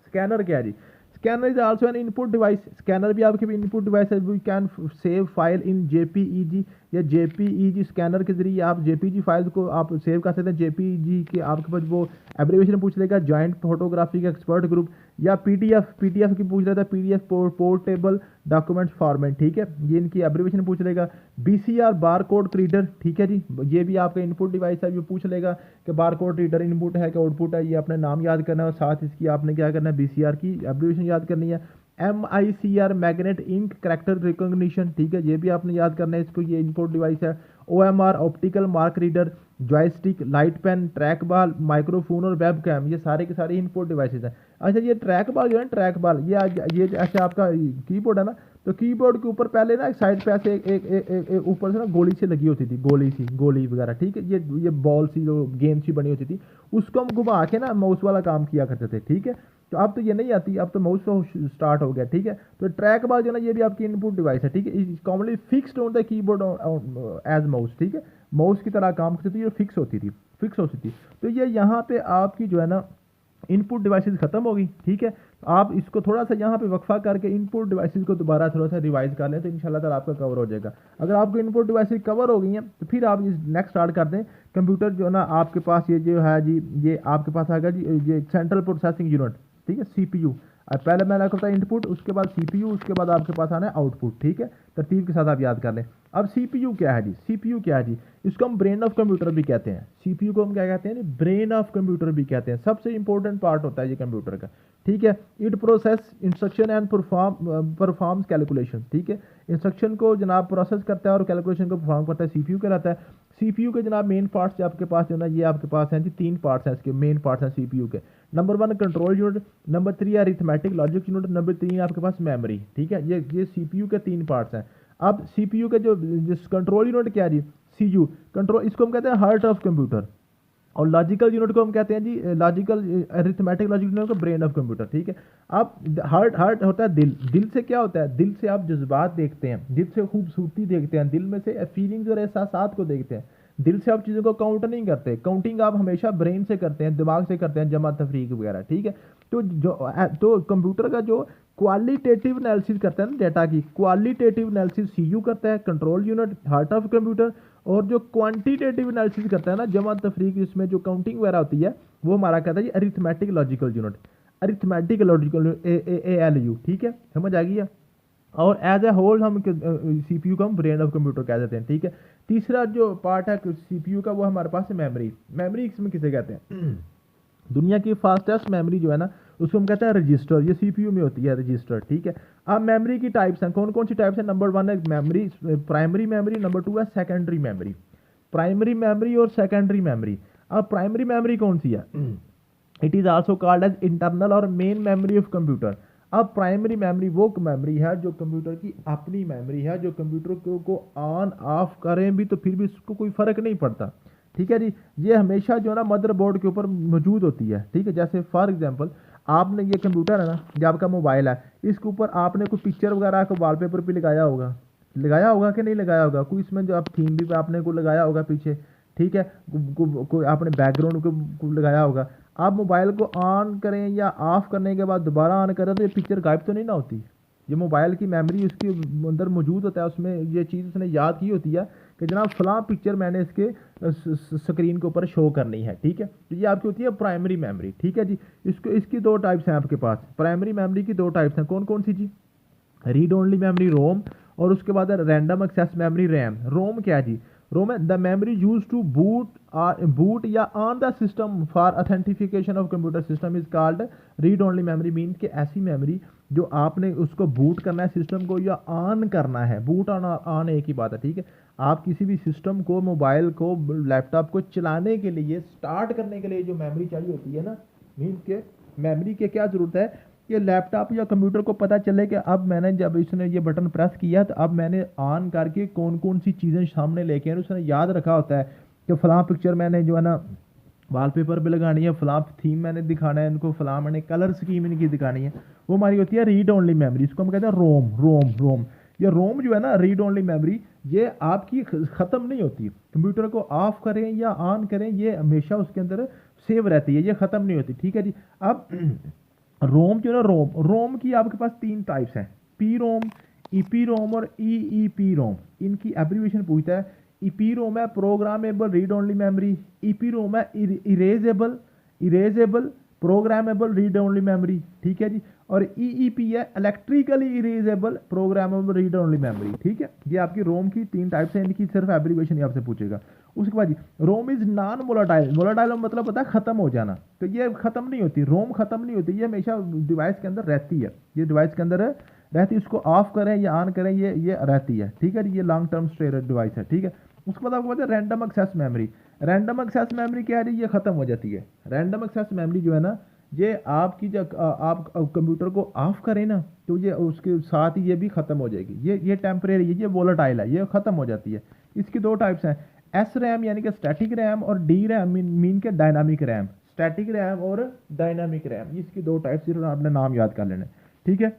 स्कैनर क्या है जी? Scanner is also an input device. Scanner भी आपके इनपुट डिवाइस है। We can save file in JPEG या जेपीईजी। स्कैनर के जरिए आप जेपीजी फाइल्स को आप सेव कर सकते हैं। जेपीजी के आपके पास वो एब्रिविएशन पूछ लेगा, जॉइंट फोटोग्राफी का एक्सपर्ट ग्रुप, या पीडीएफ, पीडीएफ की पूछ लेता है, पीडीएफ पोर्टेबल डॉक्यूमेंट्स फॉर्मेट, ठीक है, ये इनकी एब्रिविएशन पूछ लेगा। बीसीआर बार कोड रीडर, ठीक है जी, ये भी आपका इनपुट डिवाइस है, ये पूछ लेगा कि बार कोड रीडर इनपुट है कि आउटपुट है, ये अपने नाम याद करना है और साथ इसकी आपने क्या करना है, बीसीआर की एब्रिविएशन याद करनी है। MICR magnet ink character recognition, ठीक है, ये भी आपने याद करना है इसको, ये इनपुट डिवाइस है। OMR optical mark reader, joystick, light pen, track ball, microphone और वेब कैम, ये सारे के सारे इनपुट डिवाइसेज हैं। अच्छा, ये ट्रैक बॉल जो है, ट्रैक बॉल ये ऐसे आपका कीबोर्ड है ना, तो कीबोर्ड के ऊपर पहले ना एक साइड पे ऐसे एक ऊपर से ना गोली सी लगी होती थी, गोली वगैरह, ठीक है। ये बॉल सी जो गेंद सी बनी होती थी, उसको हम घुमा के ना माउस वाला काम किया करते थे, ठीक है। तो अब तो ये नहीं आती, अब तो माउस तो स्टार्ट हो गया, ठीक है। तो ट्रैक बॉल जो ना ये भी आपकी इनपुट डिवाइस है, ठीक है। Commonly fixed on the keyboard as mouse, ठीक है, माउस की तरह काम करती थी, ये फिक्स होती थी। तो ये यहाँ पे आपकी जो है ना इनपुट डिवाइसेस खत्म हो गई, ठीक है। आप इसको थोड़ा सा यहाँ पे वक्फा करके इनपुट डिवाइसेस को दोबारा थोड़ा सा रिवाइज कर लें तो इंशाल्लाह ताला आपका कवर हो जाएगा। अगर आपको इनपुट डिवाइसेस कवर हो गई हैं तो फिर आप नेक्स्ट स्टार्ट कर दें। कंप्यूटर जो है ना आपके पास ये जो है जी, ये आपके पास आएगा जी, ये सेंट्रल प्रोसेसिंग यूनिट, ठीक है, CPU। पहले मैंने आपको बताया इनपुट, उसके बाद सीपीयू, उसके बाद आपके पास आना है आउटपुट। ठीक है, तरतीब के साथ आप याद कर लें। अब सीपीयू क्या है जी? सीपीयू क्या है जी? इसको हम ब्रेन ऑफ कंप्यूटर भी कहते हैं। सीपीयू को हम क्या कहते हैं? ब्रेन ऑफ कंप्यूटर भी कहते हैं। सबसे इंपॉर्टेंट पार्ट होता है ये कंप्यूटर का। ठीक है, it process instruction and performs calculation. ठीक है, इंस्ट्रक्शन को जनाब प्रोसेस करता है और कैलकुलेशन को परफॉर्म करता है, सीपीयू कहलाता है। सीपीयू के जनाब मेन पार्ट्स आपके पास जो ना, ये आपके पास हैं जी 3 पार्ट्स हैं इसके, मेन पार्ट्स हैं सीपीयू के। Number 1 control unit, number 3 arithmetic logic unit, number 3 आपके पास मेमोरी। ठीक है, ये सीपीयू के 3 पार्ट्स हैं। अब सीपीयू के जो कंट्रोल यूनिट क्या है जी? सीयू कंट्रोल, इसको हम कहते हैं हार्ट ऑफ कंप्यूटर। और लॉजिकल यूनिट को हम कहते हैं जी लॉजिकल अरिथमेटिक लॉजिक यूनिट को ब्रेन ऑफ कंप्यूटर। ठीक है, अब हार्ट होता है दिल। दिल से क्या होता है? दिल से आप जज्बात देखते हैं, दिल से खूबसूरती देखते हैं, दिल में से फीलिंग्स और एहसासात को देखते हैं। दिल से आप चीज़ों को काउंट नहीं करते, काउंटिंग आप हमेशा ब्रेन से करते हैं, दिमाग से करते हैं, जमा तफरीक वगैरह। ठीक है, तो कंप्यूटर का जो क्वालिटेटिव एनालिसिस करता है ना डेटा की, क्वालिटेटिव एनालिसिस सीयू करता है, control unit heart of computer. और जो क्वांटिटेटिव एनालिसिस करता है ना, जमा तफरीक, इसमें जो काउंटिंग वगैरह होती है, वो हमारा कहता है जी arithmetic logical unit, arithmetic logical ALU। ठीक है, समझ आ गई है। और एज ए होल हम सीपीयू को हम ब्रेन ऑफ कंप्यूटर कह देते हैं। ठीक है, तीसरा जो पार्ट है सीपीयू का, वो हमारे पास है मेमोरी। मेमोरी इसमें किसे कहते हैं? दुनिया की फास्टेस्ट मेमोरी जो है ना, उसको हम कहते हैं रजिस्टर। ये सीपीयू में होती है रजिस्टर। ठीक है, अब मेमोरी की टाइप्स हैं, कौन कौन सी टाइप्स हैं? नंबर 1 है मेमोरी, प्राइमरी मेमोरी। नंबर 2 है सेकेंडरी मेमोरी। प्राइमरी मेमोरी और सेकेंडरी मेमोरी। अब प्राइमरी मेमोरी कौन सी है? It is also called as internal और मेन मेमोरी ऑफ कंप्यूटर। अब प्राइमरी मेमोरी वो मेमोरी है जो कंप्यूटर की अपनी मेमोरी है, जो कंप्यूटर को ऑन ऑफ करें भी तो फिर भी इसको कोई फर्क नहीं पड़ता। ठीक है जी, ये हमेशा जो है ना मदरबोर्ड के ऊपर मौजूद होती है। ठीक है, जैसे फॉर एग्जांपल आपने ये कंप्यूटर है ना, जो आपका मोबाइल है, इसके ऊपर आपने कोई पिक्चर वगैरह को वॉलपेपर पे लगाया होगा कि नहीं लगाया होगा? कोई इसमें जो आप थीम भी आपने को लगाया होगा पीछे। ठीक है, कोई आपने बैकग्राउंड को लगाया होगा। आप मोबाइल को ऑन करें या ऑफ करने के बाद दोबारा ऑन करें तो ये पिक्चर गायब तो नहीं ना होती। ये मोबाइल की मेमोरी उसके अंदर मौजूद होता है, उसमें ये चीज़ उसने याद की होती है कि जनाब फलां पिक्चर मैंने इसके स्क्रीन के ऊपर शो करनी है। ठीक है, तो ये आपकी होती है प्राइमरी मेमोरी। ठीक है जी, इसकी 2 टाइप्स हैं आपके पास। प्राइमरी मेमोरी की 2 टाइप्स हैं, कौन कौन सी जी? रीड ओनली मेमोरी रोम, और उसके बाद random access memory RAM. ROM क्या है जी? रोम है the memory use to boot or on the system for authentication of computer system is called read only memory. Mean कि ऐसी मेमोरी जो आपने उसको बूट करना है सिस्टम को या ऑन करना है। बूट ऑन एक ही बात है। ठीक है, आप किसी भी सिस्टम को, मोबाइल को, लैपटॉप को चलाने के लिए, स्टार्ट करने के लिए जो मेमोरी चाहिए होती है ना, मीन के मेमोरी की क्या ज़रूरत है कि लैपटॉप या कंप्यूटर को पता चले कि अब मैंने जब इसने ये बटन प्रेस किया तो अब मैंने ऑन करके कौन कौन सी चीज़ें सामने लेके आए, उसने याद रखा होता है कि फ़लाँ पिक्चर मैंने जो है ना वॉलपेपर पे लगानी है, फ़लाँ थीम मैंने दिखाना है इनको, फ़लाँ मैंने कलर स्कीम इनकी दिखानी है। वो हमारी होती है रीड ओनली मेमोरी। इसको हम कहते हैं रोम। ये रोम जो है ना, रीड ओनली मेमोरी, ये आपकी ख़त्म नहीं होती। कंप्यूटर को ऑफ करें या ऑन करें, ये हमेशा उसके अंदर सेव रहती है, ये ख़त्म नहीं होती। ठीक है जी, अब रोम जो है ना, रोम की आपके पास 3 टाइप्स हैं, पी रोम, ईपी रोम और ईईपी रोम। इनकी एब्रीविएशन पूछता है। ईपी रोम है programmable read only memory, EP ROM है erasable programmable read only memory. ठीक है जी, और ईईपी है electrically erasable programmable read only memory. ठीक है, ये आपकी रोम की 3 टाइप्स हैं, इनकी सिर्फ एब्रीविएशन आपसे पूछेगा। उसके बाद जी रोम इज नॉन वोलाटाइल। वोलाटाइल मतलब पता है खत्म हो जाना, तो ये खत्म नहीं होती, रोम खत्म नहीं होती, ये हमेशा डिवाइस के अंदर रहती है। ये डिवाइस के अंदर रहती है, उसको ऑफ करें या ऑन करें ये रहती है। ठीक है जी, ये लॉन्ग टर्म स्टोरेज डिवाइस है। ठीक है, उसके बाद आपको पता है random access memory. Random access memory क्या है, ये खत्म हो जाती है। रैंडम एक्सेस मेमोरी जो है ना, ये आपकी जब आप कंप्यूटर को ऑफ करें ना, तो ये उसके साथ ही ये भी खत्म हो जाएगी। ये टेम्परेरी है, ये वोलेटाइल है, ये खत्म हो जाती है। इसकी 2 टाइप्स हैं, एस रैम यानी कि स्टैटिक रैम, और डी रैम मीन के डायनामिक रैम। स्टैटिक रैम और डायनामिक रैम, इसकी 2 टाइप्स, सिर्फ आपने नाम याद कर लेना। ठीक है,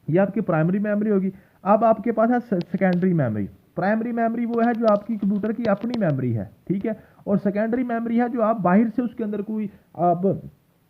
ये आपकी प्राइमरी मेमोरी होगी। अब आपके पास है सेकेंडरी मेमोरी। प्राइमरी मेमोरी वो है जो आपकी कंप्यूटर की अपनी मेमोरी है। ठीक है, और सेकेंडरी मेमोरी है जो आप बाहर से उसके अंदर कोई आप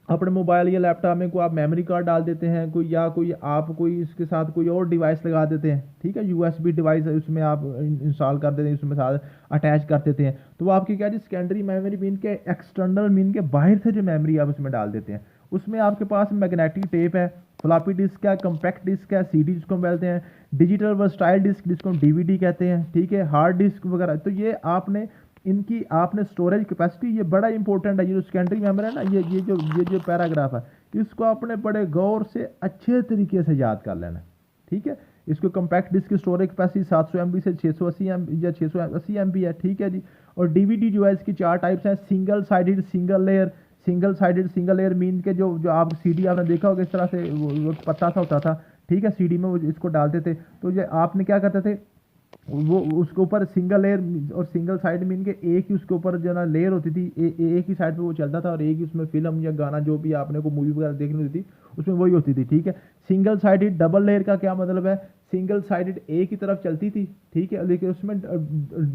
अपने मोबाइल या लैपटॉप में कोई आप मेमोरी कार्ड डाल देते हैं, कोई आप कोई इसके साथ कोई और डिवाइस लगा देते हैं। ठीक है, यूएसबी डिवाइस है, उसमें आप इंस्टॉल कर देते हैं, उसमें साथ अटैच कर देते हैं, तो वो आपकी क्या जी सेकेंडरी मेमोरी मीन के एक्सटर्नल मीन के बाहर से जो मेमोरी आप उसमें डाल देते हैं। उसमें आपके पास मैग्नेटिक टेप है, फ्लॉपी डिस्क है, कम्पैक्ट डिस्क है, सीडी जिसको हम बोलते हैं, डिजिटल वर्सटाइल डिस्क जिसको हम डीवीडी कहते हैं, ठीक है, हार्ड डिस्क वगैरह। तो ये आपने इनकी आपने स्टोरेज कैपेसिटी, ये बड़ा इंपॉर्टेंट है। ये जो सेकेंडरी मेमोरी है ना, ये जो पैराग्राफ है, इसको आपने बड़े गौर से अच्छे तरीके से याद कर लेना, ठीक है। इसको कम्पैक्ट डिस्क की स्टोरेज कैपेसिटी 700 MB से 680 MB या 680 MB है, ठीक है जी। और डीवीडी जो है इसकी 4 टाइप्स हैं, single sided, single layer. Single sided, single layer mean के जो जो आप सीडी आपने देखा होगा इस तरह से वो पत्ता सा होता था, ठीक है, सीडी में वो इसको डालते थे। तो ये आपने क्या करते थे, वो उसके ऊपर सिंगल लेयर और सिंगल साइड मीन के एक ही उसके ऊपर जो ना लेयर होती थी, एक ही साइड पे वो चलता था और एक ही उसमें फिल्म या गाना जो भी आपने को मूवी वगैरह देखनी होती थी उसमें वही होती थी, ठीक है। सिंगल साइडेड डबल लेयर का क्या मतलब है, सिंगल साइडेड एक ही तरफ चलती थी, ठीक है, लेकिन उसमें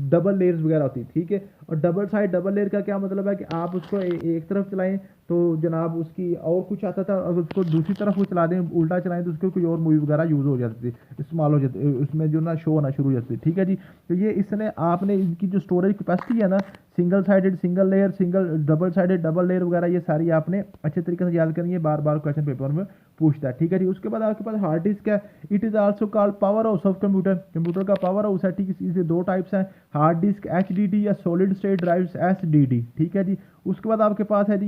डबल लेयर्स वगैरह होती, ठीक है। और डबल लेयर का क्या मतलब है कि आप उसको एक तरफ चलाएं तो जनाब उसकी और कुछ आता था, अगर उसको दूसरी तरफ वो चला दें, उल्टा चलाएं तो उसको कोई और मूवी वगैरह यूज़ हो जाती थी, इस्तेमाल हो जाती, उसमें जो ना शो होना शुरू हो जाती थी, ठीक है जी। तो ये इसने आपने इनकी जो स्टोरेज कैपेसिटी है ना, single sided, single layer, single double sided, double layer वगैरह, ये सारी आपने अच्छे तरीके से याद करनी है, बार बार क्वेश्चन पेपर में पूछता है, ठीक है जी। उसके बाद आपके पास हार्ड डिस्क है। It is also called power house of computer, computer का पावर हाउस है, ठीक है। इसके 2 टाइप्स हैं, हार्ड डिस्क HDD या सॉलिड स्टेट ड्राइव्स SDD, ठीक है जी। उसके बाद आपके पास है जी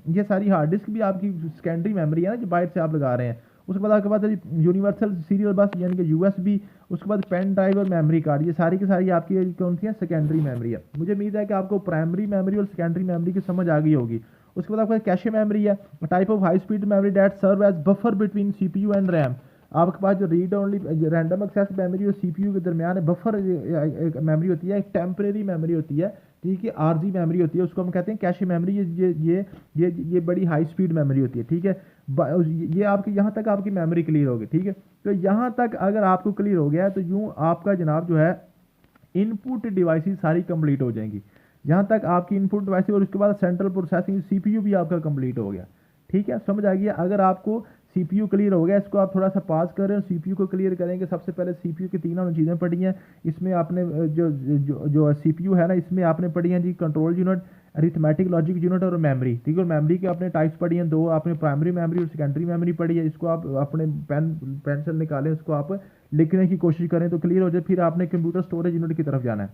ये सारी हार्ड डिस्क भी आपकी सेकेंडरी मेमोरी है ना, जो बाहर से आप लगा रहे हैं। उसके बाद आपके पास है यूनिवर्सल सीरियल बस यानी कि USB। उसके बाद पेन ड्राइव और मेमोरी कार्ड, ये सारी की सारी आपकी कौन सी है, सेकेंडरी मेमोरी है। मुझे उम्मीद है कि आपको प्राइमरी मेमोरी और सेकेंडरी मेमोरी की समझ आ गई होगी। उसके बाद आपके पास कैशे मेमोरी है, type of high speed memory that serve as buffer between CPU and RAM. आपके पास जो read only random access memory और CPU के दरमियान बफर मेमोरी होती है, एक टेम्परेरी मेमोरी होती है, ठीक है, आरजी मेमोरी होती है, उसको हम कहते हैं कैशे मेमोरी। ये बड़ी हाई स्पीड मेमोरी होती है, ठीक है। ये आपकी यहाँ तक आपकी मेमोरी क्लियर होगी, ठीक है। तो यहाँ तक अगर आपको क्लियर हो गया है तो यूँ आपका जनाब जो है इनपुट डिवाइसेस सारी कंप्लीट हो जाएंगी। यहाँ तक आपकी इनपुट डिवाइसेस और उसके बाद सेंट्रल प्रोसेसिंग CPU भी आपका कंप्लीट हो गया, ठीक है, समझ आ गया। अगर आपको CPU क्लियर हो गया, इसको आप थोड़ा सा पास करें और CPU को क्लियर करेंगे। सबसे पहले CPU की 3 हमने चीज़ें पढ़ी हैं। इसमें आपने जो CPU है ना, इसमें आपने पढ़ी हैं जी control unit, arithmetic logic unit और मेमोरी, ठीक है। और मेमोरी के आपने टाइप्स पढ़ी हैं 2, आपने प्राइमरी मेमोरी और सेकेंडरी मेमोरी पढ़ी है। इसको आप अपने पेंसिल निकालें, उसको आप लिखने की कोशिश करें तो क्लियर हो जाए। फिर आपने कंप्यूटर स्टोरेज यूनिट की तरफ जाना है,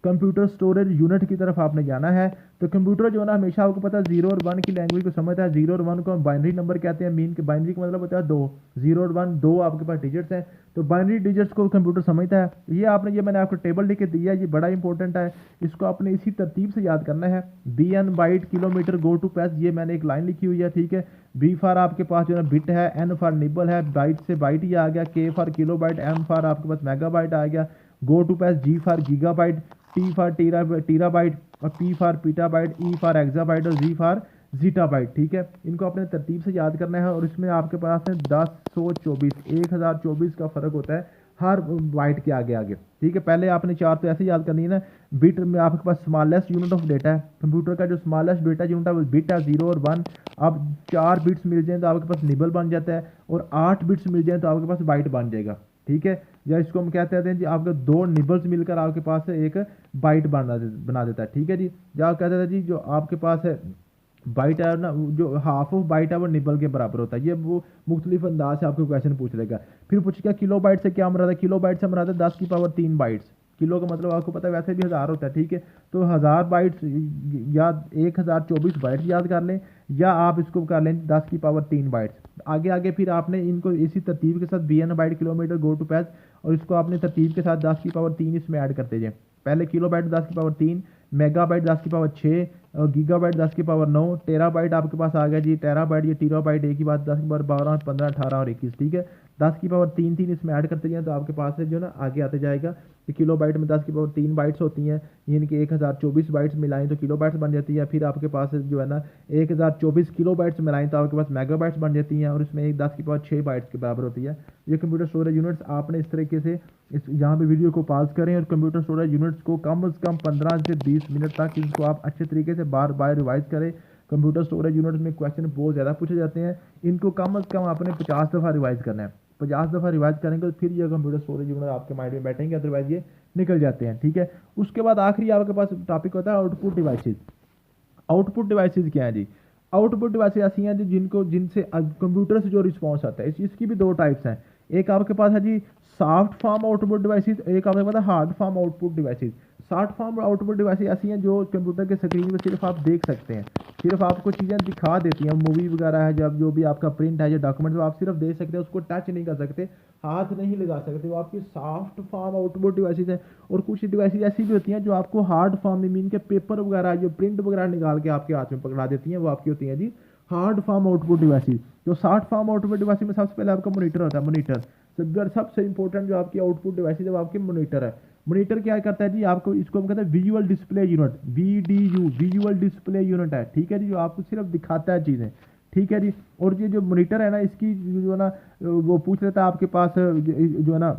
कंप्यूटर स्टोरेज यूनिट की तरफ आपने जाना है। तो कंप्यूटर जो है ना, हमेशा आपको पता है 0 और 1 की लैंग्वेज को समझता है। 0 और 1 को हम बाइनरी नंबर कहते हैं, मीन के बाइनरी का मतलब होता है 2, 0 और 1 2 आपके पास डिजिट्स हैं, तो बाइनरी डिजिट्स को कंप्यूटर समझता है। ये मैंने आपको टेबल लिख के दिया है, ये बड़ा इंपॉर्टेंट है, इसको आपने इसी तरतीब से याद करना है। BN byte kilometre go to pass, ये मैंने एक लाइन लिखी हुई है, ठीक है। B फॉर आपके पास जो है बिट है, N फॉर निबल है, बाइट से बाइट ही आ गया, K for kilo byte, M for आपके पास मेगाबाइट आ गया, go to pace, G for gigabyte, T for terabyte और P for petabyte, E for exabyte और Z फॉर जीटाबाइट, ठीक है। इनको अपने तरतीब से याद करना है। और इसमें आपके पास है 1024 का फ़र्क होता है हर बाइट के आगे आगे, ठीक है। पहले आपने 4 तो ऐसे याद करनी है ना। बिट में आपके पास स्मॉलेस्ट यूनिट ऑफ डेटा है, कंप्यूटर का जो स्मॉलेस्ट डेटा यूनिट है वो बिट है 0 और 1। अब 4 बिट्स मिल जाए तो आपके पास निबल बन जाता है, और 8 बिट्स मिल जाए तो आपके पास बाइट बन जाएगा, ठीक है। या इसको हम कहते हैं जी आपके 2 निबल्स मिलकर आपके पास एक बाइट बना देता है, ठीक है जी। या कहते हैं जी जो आपके पास है बाइट है ना, जो हाफ ऑफ बाइट है वो निबल के बराबर होता है। ये वो मुख्तलिफ अंदाज से आपको क्वेश्चन पूछ लेगा। फिर पूछेगा किलो बाइट से क्या मुराद है, किलो बाइट से मुराद है 10 की पावर 3 बाइट्स। किलो का मतलब आपको पता है वैसे भी 1000 होता है, ठीक है। तो 1000 बाइट्स या 1024 बाइट्स याद कर लें, या आप इसको कर लें 10 की पावर 3 बाइट्स। आगे आगे फिर आपने इनको इसी तरतीब के साथ BN byte kilometre go to patch, और इसको आपने तरतीब के साथ 10 की पावर 3 इसमें ऐड करते जाए। पहले किलो बाइट 10 की पावर 3, मेगाबाइट 10 की पावर 6, और गीगाबाइट 10 की पावर 9, टेराबाइट आपके पास आ गया जी, टेराबाइट या टीराबाइट एक ही बात, 10 की पावर 12, 15, 18 और 21, ठीक है। 10 की पावर 3 इसमें ऐड करते जाए तो आपके पास है जो ना आगे आते जाएगा कि किलो बाइट में 10 की पावर 3 बाइट्स होती हैं, यानी कि 1024 बाइट्स मिलाएं तो किलो बाइट्स बन जाती है। फिर आपके पास जो है ना 1024 किलो बाइट्स मिलाएं तो आपके पास मेगाबाइट्स बन जाती हैं, और इसमें एक 10 की पावर 6 बाइट्स के बराबर होती है। ये कंप्यूटर स्टोरेज यूनिट्स आपने इस तरीके से यहाँ पे वीडियो को पॉज करें और कंप्यूटर स्टोरेज यूनिट्स को कम से कम 15 से 20 मिनट तक इसको आप अच्छे तरीके से बार बार रिवाइज करें। कंप्यूटर स्टोरेज यूनिट्स में क्वेश्चन बहुत ज़्यादा पूछे जाते हैं, इनको कम से कम आपने 50 दफ़ा रिवाइज करना है। 50 दफ़ा रिवाइज करेंगे तो फिर ये कंप्यूटर स्टोरेज यूनिट आपके माइंड में बैठेंगे, अदरवाइज ये निकल जाते हैं, ठीक है। उसके बाद आखिरी आपके पास टॉपिक होता है आउटपुट डिवाइसेज। आउटपुट डिवाइसेज क्या है जी? आउटपुट डिवाइसेज ऐसी हैं जिनसे कंप्यूटर से जो रिस्पॉन्स आता है, इसकी भी दो टाइप्स हैं। एक आपके पास है जी सॉफ्ट फॉर्म आउटपुट डिवाइसेज, एक आपके पास है hard form output devices. Soft form output devices ऐसी हैं जो कंप्यूटर के स्क्रीन पर सिर्फ आप देख सकते हैं, सिर्फ आपको चीज़ें दिखा देती हैं, मूवी वगैरह है, जब जो भी आपका प्रिंट है या डॉक्यूमेंट, आप सिर्फ देख सकते हैं, उसको टच नहीं कर सकते, हाथ नहीं लगा सकते, वो आपकी सॉफ्ट फॉर्म आउटपुट डिवाइसेज हैं। और कुछ डिवाइसेज ऐसी भी होती हैं जो आपको हार्ड फॉर्म में मीन के पेपर वगैरह जो प्रिंट वगैरह निकाल के आपके हाथ में पकड़ा देती हैं, वो आपकी होती हैं जी हार्ड फॉर्म आउटपुट डिवाइसेज। जो सॉफ्ट फॉर्म आउटपुट डिवाइस में सबसे पहले आपका मॉनिटर होता है, मॉनिटर सबसे इंपॉर्टेंट जो आपकी आउटपुट डिवाइसेज है वो आपके मॉनिटर है। मॉनिटर क्या करता है जी, आपको इसको हम कहते हैं visual display unit, VDU, visual display unit है, ठीक है जी, जो आपको सिर्फ दिखाता है चीज़ें, ठीक है जी। और ये जो मॉनिटर है ना, इसकी जो है ना वो पूछ लेता है आपके पास जो है ना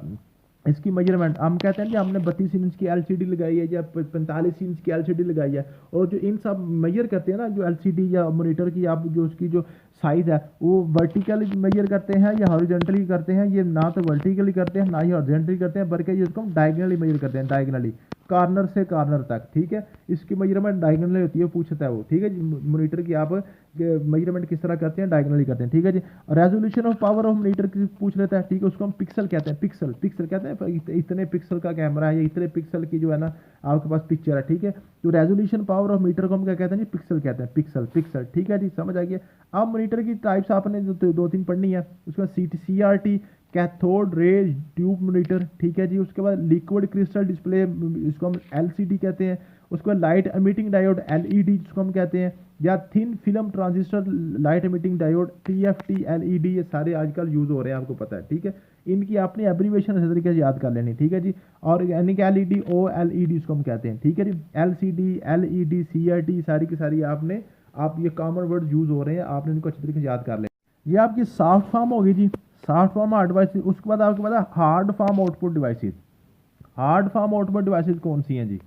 इसकी मेजरमेंट, हम कहते हैं कि हमने 32 इंच की LCD लगाई है या 45 इंच की LCD लगाई है, और जो इन सब मेजर करते हैं ना, जो LCD या मॉनिटर की आप जो उसकी जो साइज़ है वो वर्टिकली मेजर करते हैं या हॉरिजॉन्टली करते हैं। ये ना तो वर्टिकली करते हैं ना ही हॉरिजॉन्टली करते हैं, बल्कि इसको हम डायगनली मेजर करते हैं, डायगनली कॉर्नर से कॉर्नर तक, ठीक है। इसकी मेजरमेंट डायगनली होती है, पूछता है वो, ठीक है जी। मॉनिटर की आप मेजरमेंट किस तरह करते हैं, डायगनली करते हैं, ठीक है जी। Resolution of power of monitor की पूछ लेता है, ठीक है, उसको हम पिक्सल कहते हैं, पिक्सल कहते हैं, इतने पिक्सल का कैमरा है या इतने पिक्सल की जो है ना आपके पास पिक्चर है, ठीक है। तो रेजोल्यूशन पावर ऑफ मीटर को हम क्या कहते हैं जी, पिक्सल कहते हैं, पिक्सल, ठीक है जी, समझ आ गया। अब मॉनिटर की टाइप्स आपने दो तीन पढ़नी है, उसमें CRT cathode ray tube monitor, ठीक है जी। उसके बाद लिक्विड क्रिस्टल डिस्प्ले, इसको हम LCD कहते हैं। उसके बाद लाइट एमिटिंग डायोड LED, जिसको हम कहते हैं, या thin film transistor light emitting diode TFT LED, ये सारे आजकल यूज़ हो रहे हैं, आपको पता है, ठीक है। इनकी अपनी एब्रीवेशन इस तरीके से याद कर लेनी, ठीक है जी। और यानी कि LED OLED इसको हम कहते हैं, ठीक है जी। LCD LED CRT सारी की सारी आप ये कॉमन वर्ड यूज़ हो रहे हैं, आपने इनको अच्छी तरीके से याद कर लें। ये आपकी सॉफ्ट फॉर्म होगी जी, सॉफ्ट फॉर्म हार्ड डिवाइस। उसके बाद आपके पास hard form output devices. Hard form output devices कौन सी हैं जी?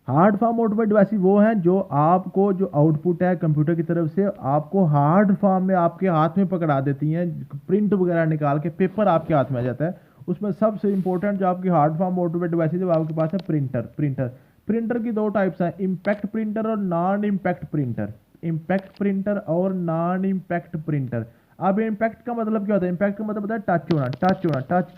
हार्ड फॉर्म आउटपुट डिवाइसेज वो हैं जो आपको जो आउटपुट है कंप्यूटर की तरफ से आपको हार्ड फॉर्म में आपके हाथ में पकड़ा देती हैं, प्रिंट वगैरह निकाल के पेपर आपके हाथ में आ जाता है। उसमें सबसे इंपॉर्टेंट जो आपकी हार्ड फॉर्म आउटपुट डिवाइसेज है वो आपके पास है प्रिंटर की दो टाइप्स हैं, इम्पैक्ट प्रिंटर और non impact printer. Impact printer और नॉन इम्पैक्ट प्रिंटर। अब इम्पैक्ट का मतलब क्या होता है? इम्पैक्ट का मतलब होता है टच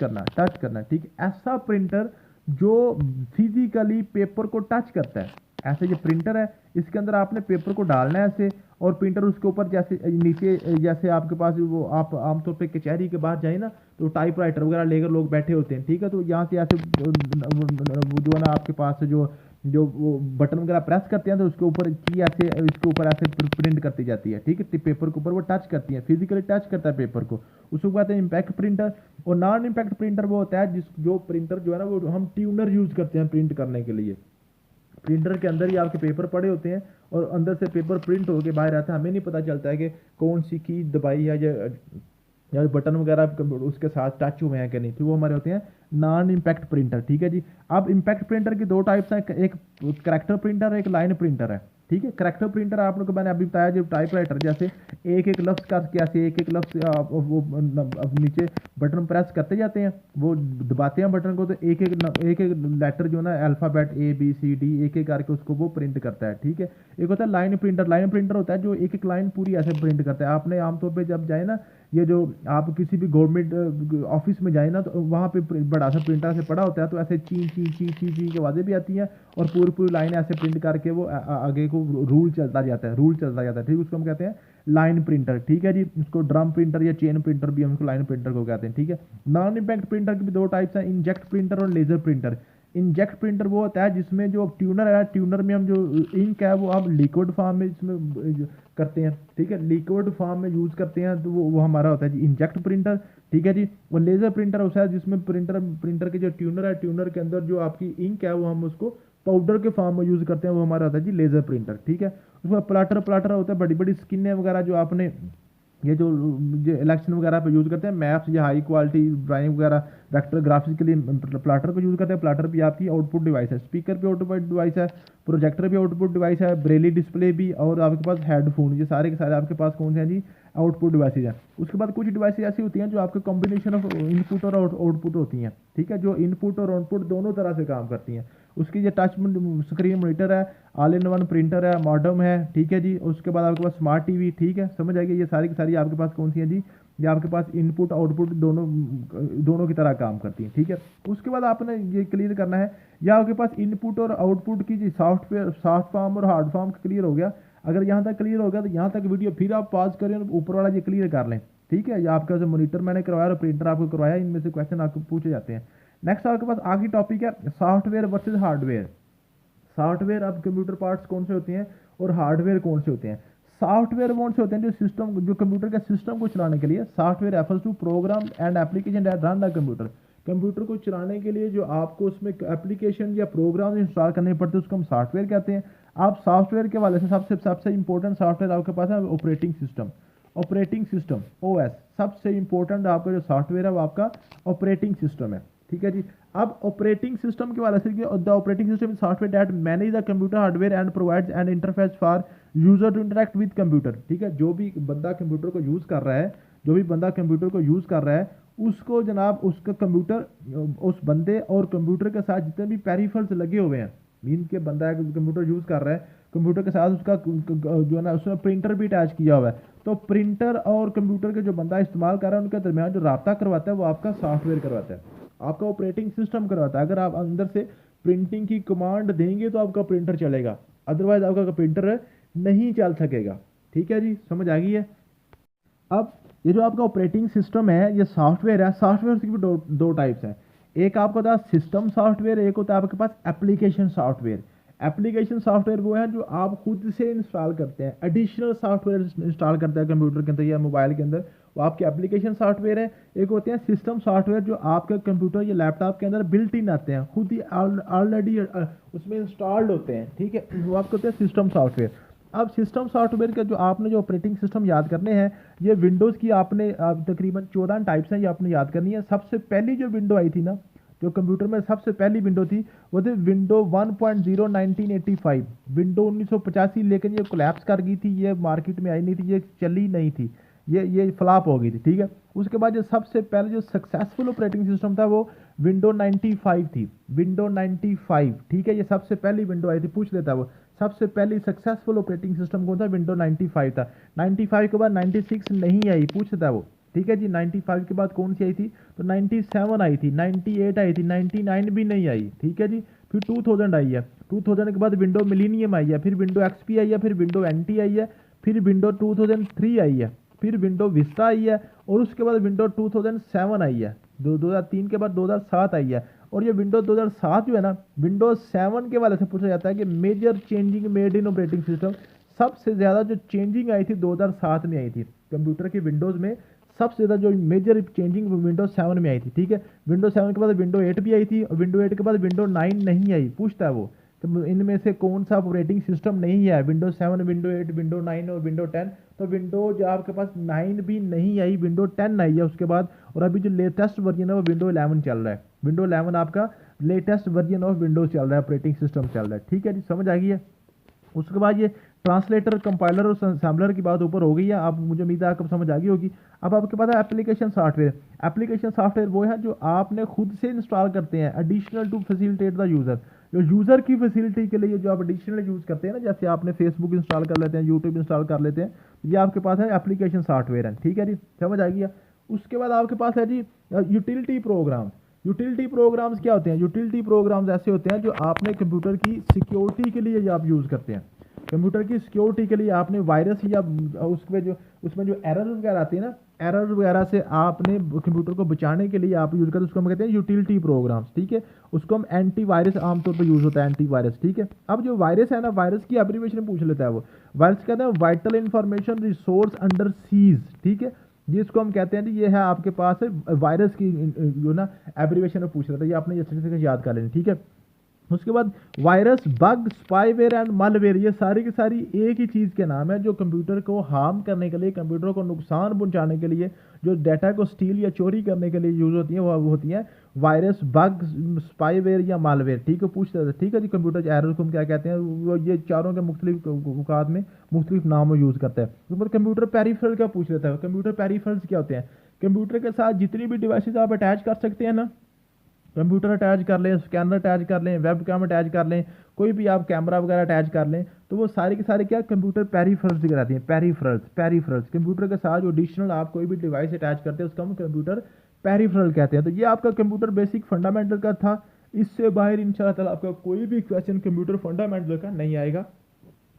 करना, ठीक है। ऐसा प्रिंटर जो फिजिकली पेपर को टच करता है, ऐसे ये प्रिंटर है, इसके अंदर आपने पेपर को डालना है ऐसे, और प्रिंटर उसके ऊपर जैसे नीचे, जैसे आपके पास वो आप आमतौर पे कचहरी के बाहर जाए ना तो टाइपराइटर वगैरह लेकर लोग बैठे होते हैं, ठीक है। तो यहाँ से ऐसे जो है ना आपके पास जो जो वो बटन वगैरह प्रेस करते हैं तो उसके ऊपर की ऐसे इसके ऊपर ऐसे प्रिंट करती जाती है, ठीक है। पेपर के ऊपर वो टच करती है, फिजिकली टच करता है पेपर को, उसको कहते हैं इम्पैक्ट प्रिंटर। और नॉन इम्पैक्ट प्रिंटर वो होता है जो प्रिंटर जो है ना वो हम ट्यूनर यूज़ करते हैं प्रिंट करने के लिए। प्रिंटर के अंदर ही आपके पेपर पड़े होते हैं और अंदर से पेपर प्रिंट होके बाहर आता है, हमें नहीं पता चलता है कि कौन सी की दबाई है या बटन वगैरह उसके साथ टच हुए हैं कि नहीं, तो वो हमारे होते हैं नॉन इम्पैक्ट प्रिंटर, ठीक है जी। अब इम्पैक्ट प्रिंटर की दो टाइप्स हैं, एक करैक्टर प्रिंटर है, एक लाइन प्रिंटर है, ठीक है। करैक्टर प्रिंटर आप लोग को मैंने अभी बताया, जो टाइपराइटर जैसे एक एक लफ्ज़ का कैसे एक एक लफ्ज़ वो अब नीचे बटन प्रेस करते जाते हैं, वो दबाते हैं बटन को, तो एक एक लेटर जो ना अल्फ़ाबेट ABCD एक एक करके उसको वो प्रिंट करता है, ठीक है। एक होता है लाइन प्रिंटर होता है जो एक एक लाइन पूरी ऐसे प्रिंट करता है। आपने आमतौर पर जब जाए ना, ये जो आप किसी भी गवर्नमेंट ऑफिस में जाए ना तो वहाँ पे बड़ा सा प्रिंटर से पड़ा होता है, तो ऐसे ची ची ची ची ची की आवाज़ें भी आती हैं और पूरी लाइन ऐसे प्रिंट करके वो आगे को रूल चलता जाता है, ठीक है। उसको हम कहते हैं लाइन प्रिंटर, ठीक है जी। उसको ड्रम प्रिंटर या चेन प्रिंटर भी हम उसको लाइन प्रिंटर को कहते हैं, ठीक है। नॉन इम्पैक्ट प्रिंटर की भी दो टाइप्स हैं, इंजेक्ट प्रिंटर और लेजर प्रिंटर। इंजेक्ट प्रिंटर वो होता है जिसमें जो ट्यूनर है, ट्यूनर में हम जो इंक है वो आप लिक्विड फॉर्म में इसमें करते हैं, ठीक है, लिक्विड फॉर्म में यूज़ करते हैं, तो वो हमारा होता है जी इंजेक्ट प्रिंटर, ठीक है जी। और लेज़र प्रिंटर होता है जिसमें प्रिंटर के जो ट्यूनर है, ट्यूनर के अंदर जो आपकी इंक है वो हम उसको पाउडर के फॉर्म में यूज़ करते हैं, वो हमारा होता है जी लेज़र प्रिंटर, ठीक है। उसमें प्लाटर होता है, बड़ी बड़ी स्किनें वगैरह जो आपने ये जो इलेक्शन वगैरह पे यूज़ करते हैं, मैप्स या हाई क्वालिटी ड्राइंग वगैरह वेक्टर ग्राफिक्स के लिए प्लाटर को यूज़ करते हैं। प्लाटर भी आपकी आउटपुट डिवाइस है, स्पीकर भी आउटपुट डिवाइस है, प्रोजेक्टर भी आउटपुट डिवाइस है, ब्रेली डिस्प्ले भी, और आपके पास हेडफोन, ये सारे के सारे आपके पास कौन से हैं जी? आउटपुट डिवाइसेज हैं। उसके बाद कुछ डिवाइसेज ऐसी होती हैं जो आपके कॉम्बिनेशन ऑफ इनपुट और आउटपुट होती हैं, ठीक है, जो इनपुट और आउटपुट दोनों तरह से काम करती हैं। उसकी ये टच स्क्रीन मॉनिटर है, ऑल इन वन प्रिंटर है, मॉडम है, ठीक है जी। उसके बाद आपके पास स्मार्ट टीवी, ठीक है, समझ आएगी। ये सारी की सारी आपके पास कौन सी है जी, ये आपके पास इनपुट आउटपुट दोनों दोनों की तरह काम करती है, ठीक है। उसके बाद आपने ये क्लियर करना है, या आपके पास इनपुट और आउटपुट की जी सॉफ्टवेयर सॉफ्ट फॉर्म और हार्ड फॉर्म क्लियर हो गया। अगर यहाँ तक क्लियर हो गया तो यहाँ तक वीडियो फिर आप पॉज करें और ऊपर वाला ये क्लियर कर लें, ठीक है। या आपका जो मॉनिटर मैंने करवाया और प्रिंटर आपको करवाया, इनमें से क्वेश्चन आपको पूछे जाते हैं। नेक्स्ट आपके पास आखिरी टॉपिक है सॉफ्टवेयर वर्सेज हार्डवेयर। सॉफ्टवेयर अब कंप्यूटर पार्ट्स कौन से होते हैं और हार्डवेयर कौन से होते हैं। सॉफ्टवेयर कौन से होते हैं, जो सिस्टम जो कंप्यूटर के सिस्टम को चलाने के लिए। Software refers to program and application that run the computer. Computer को चलाने के लिए जो आपको उसमें एप्लीकेशन या प्रोग्राम इंस्टॉल करने पड़ते हैं उसको हम सॉफ्टवेयर कहते हैं। आप सॉफ्टवेयर के वाले से सबसे सबसे इंपॉर्टेंट सॉफ्टवेयर आपके पास है operating system. Operating system OS सबसे इंपॉर्टेंट आपका जो सॉफ्टवेयर है वो आपका ऑपरेटिंग सिस्टम है, ठीक है जी। अब ऑपरेटिंग सिस्टम के वाले से the operating system is software that manage the computer hardware and provides an interface for user to interact with computer, ठीक है। जो भी बंदा कंप्यूटर को यूज कर रहा है, जो भी बंदा कंप्यूटर को यूज कर रहा है उसको जनाब उसका कंप्यूटर उस बंदे और कंप्यूटर के साथ जितने भी पेरिफेरल्स लगे हुए हैं, मीन के बंदा कंप्यूटर यूज कर रहा है, कंप्यूटर के साथ उसका जो है ना उसमें प्रिंटर भी अटैच किया हुआ है, तो प्रिंटर और कंप्यूटर के जो बंदा इस्तेमाल कर रहा है उनके दरमियान जो राब्ता करवाता है वो आपका सॉफ्टवेयर करवाता है, आपका ऑपरेटिंग सिस्टम करवाता है। अगर आप अंदर से प्रिंटिंग की कमांड देंगे तो आपका प्रिंटर चलेगा, अदरवाइज आपका प्रिंटर नहीं चल सकेगा, ठीक है जी, समझ आ गई है। अब ये जो आपका ऑपरेटिंग सिस्टम है ये सॉफ्टवेयर है, सॉफ्टवेयर की भी दो टाइप्स हैं। एक आपका होता है सिस्टम सॉफ्टवेयर, एक होता है आपके पास एप्लीकेशन सॉफ्टवेयर। एप्लीकेशन सॉफ्टवेयर वो है जो आप खुद से इंस्टॉल करते हैं, एडिशनल सॉफ्टवेयर इंस्टॉल करते हैं कंप्यूटर के अंदर या मोबाइल के अंदर, वो आपके एप्लीकेशन सॉफ्टवेयर है। एक होते हैं सिस्टम सॉफ्टवेयर जो आपके कंप्यूटर या लैपटॉप के अंदर बिल्ट इन आते हैं, खुद ही ऑलरेडी उसमें इंस्टॉल्ड होते हैं, ठीक है, वो आपके होते हैं सिस्टम सॉफ्टवेयर। अब सिस्टम सॉफ्टवेयर का जो आपने जो ऑपरेटिंग सिस्टम याद करने हैं, ये विंडोज़ की आपने तकरीबन 14 टाइप्स हैं, ये आपने याद करनी है। सबसे पहली जो विंडो आई थी ना, जो कंप्यूटर में सबसे पहली विंडो थी वो थी विंडो 1.0 1985, विंडो 1985, लेकिन ये कोलैप्स कर गई थी, ये मार्केट में आई नहीं थी, ये चली नहीं थी, ये फ्लॉप हो गई थी, ठीक है। उसके बाद जो सबसे पहले जो सक्सेसफुल ऑपरेटिंग सिस्टम था वो विंडो 95 थी, विंडो 95, ठीक है, ये सबसे पहली विंडो आई थी, पूछ लेता है वो सबसे पहली सक्सेसफुल ऑपरेटिंग सिस्टम कौन था, विंडो 95 था। 95 के बाद 96 नहीं आई, पूछता है वो, ठीक है जी। 95 के बाद कौन सी आई थी, तो 97 आई थी, 98 आई थी, 99 भी नहीं आई, ठीक है जी। फिर 2000 आई है, 2000 के बाद विंडो मिलीनियम आई है, फिर विंडो एक्सपी आई है, फिर विंडो एनटी आई है, फिर विंडो 2003 आई है, फिर विंडो विस्टा आई है, और उसके बाद विंडो 2007 आई है, 2003 के बाद 2007 आई है। और ये विंडोज 2007 जो है ना, विंडोज 7 के वाले से पूछा जाता है कि major changing made in operating system. सबसे ज़्यादा जो चेंजिंग आई थी 2007 में आई थी कंप्यूटर के विंडोज़ में, सबसे ज़्यादा जो मेजर चेंजिंग विंडोज 7 में आई थी, ठीक है। विंडोज 7 के बाद विंडो 8 भी आई थी, और विंडो 8 के बाद विंडो 9 नहीं आई, पूछता है वो तो इनमें से कौन सा ऑपरेटिंग सिस्टम नहीं है, विंडो 7, विंडो 8, विंडो 9 और विंडो 10। तो विंडो जो आपके पास 9 भी नहीं आई, विंडो 10 आई है उसके बाद। और अभी जो लेटेस्ट वर्जन है वो विंडो 11 चल रहा है, विंडो 11 आपका लेटेस्ट वर्जन ऑफ विंडोज चल रहा है, ऑपरेटिंग सिस्टम चल रहा है, ठीक है जी, समझ आ गई है। उसके बाद ये ट्रांसलेटर, कंपाइलर और असेंबलर की बात ऊपर हो गई है, आप मुझे उम्मीद है आपको समझ आ गई होगी। अब आपके पास है एप्लीकेशन सॉफ्टवेयर। एप्लीकेशन सॉफ्टवेयर वो है जो आपने खुद से इंस्टॉल करते हैं, additional to facilitate the user, जो यूज़र की फैसिलिटी के लिए जो आप एडिशनल यूज़ करते हैं ना, जैसे आपने फेसबुक इंस्टॉल कर लेते हैं, यूट्यूब इंस्टॉल कर लेते हैं, ये आपके पास है एप्लीकेशन सॉफ्टवेयर है, ठीक है जी, समझ आ गया। उसके बाद आपके पास है जी यूटिलिटी प्रोग्राम। यूटिलिटी प्रोग्राम्स क्या होते हैं, यूटिलिटी प्रोग्राम्स ऐसे होते हैं जो आपने कंप्यूटर की सिक्योरिटी के लिए आप यूज़ करते हैं, कंप्यूटर की सिक्योरिटी के लिए आपने वायरस या उसमें जो एरर वगैरह आती है ना, एरर वगैरह से आपने कंप्यूटर को बचाने के लिए आप यूज़ करते हैं, उसको हम कहते हैं यूटिलिटी प्रोग्राम्स, ठीक है। उसको हम एंटीवायरस आमतौर पर यूज़ होता है, एंटीवायरस, ठीक है। अब जो वायरस है ना, वायरस की एब्रीविएशन पूछ लेता है वो, वायरस कहते हैं vital information resource under seize, ठीक है, जिसको हम कहते हैं, ये है आपके पास वायरस की जो ना एब्रीविएशन पूछ रहा था, ये आपने अच्छे से याद कर लेनी, ठीक है। उसके बाद virus, bug, spyware and malware, ये सारी की सारी एक ही चीज़ के नाम है जो कंप्यूटर को हार्म करने के लिए, कंप्यूटर को नुकसान पहुंचाने के लिए, जो डाटा को स्टील या चोरी करने के लिए यूज़ होती हैं, वो होती हैं वायरस, बग, स्पाईवेयर या मालवेयर, ठीक है, पूछते थे, ठीक है जी। कंप्यूटर एरर को हम क्या कहते हैं, वो ये चारों के मुख्तलिफ औकात में मुख्तलिफ नाम यूज़ करता है। उसके बाद कंप्यूटर पेरिफेरल का पूछ लेता है, कंप्यूटर पेरिफेरल्स क्या होते हैं, कंप्यूटर के साथ जितनी भी डिवाइसेज आप अटैच कर सकते हैं ना, कंप्यूटर अटैच कर लें, स्कैनर अटैच कर लें, वेब कैम अटैच कर लें, कोई भी आप कैमरा वगैरह अटैच कर लें, तो वो सारी के सारे क्या कंप्यूटर पेरिफेरल्स की कहलाती हैं। पेरिफेरल्स, पेरिफेरल्स कंप्यूटर के साथ जो एडिशनल आप कोई भी डिवाइस अटैच करते हैं उसका हम कंप्यूटर पेरिफेरल कहते हैं। तो ये आपका कंप्यूटर बेसिक फंडामेंटल का था। इससे बाहर इंशाल्लाह ताला आपका कोई भी क्वेश्चन कंप्यूटर फंडामेंटल का नहीं आएगा।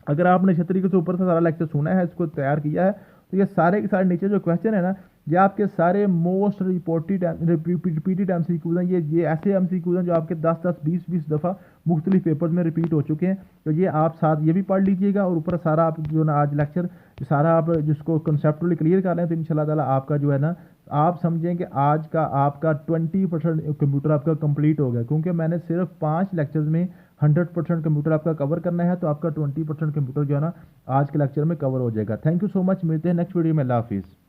अगर आपने अच्छे तरीके से ऊपर से सारा लेक्चर सुना है, इसको तैयार किया है, तो ये सारे के सारे नीचे जो क्वेश्चन है ना, ये आपके सारे मोस्ट रिपीटेड एमसीक्यूज हैं। ये ऐसे एमसीक्यूज हैं जो आपके 10-10 20-20 दफ़ा मुख्तलिफ पेपर्स में रिपीट हो चुके हैं। तो ये आप साथ ये भी पढ़ लीजिएगा, और ऊपर सारा आप जो ना आज लेक्चर सारा आप जिसको कंसेप्चुअली क्लियर कर लें, तो इंशाल्लाह ताला आपका जो है ना, आप समझें कि आज का आपका 20% कंप्यूटर आपका कंप्लीट हो गया, क्योंकि मैंने सिर्फ 5 लेक्चर्स में 100% कंप्यूटर आपका कवर करना है। तो आपका 20% कंप्यूटर जो है ना आज के लेक्चर में कवर हो जाएगा। थैंक यू सो मच, मिलते हैं नेक्स्ट वीडियो में। अल्लाह हाफिज़।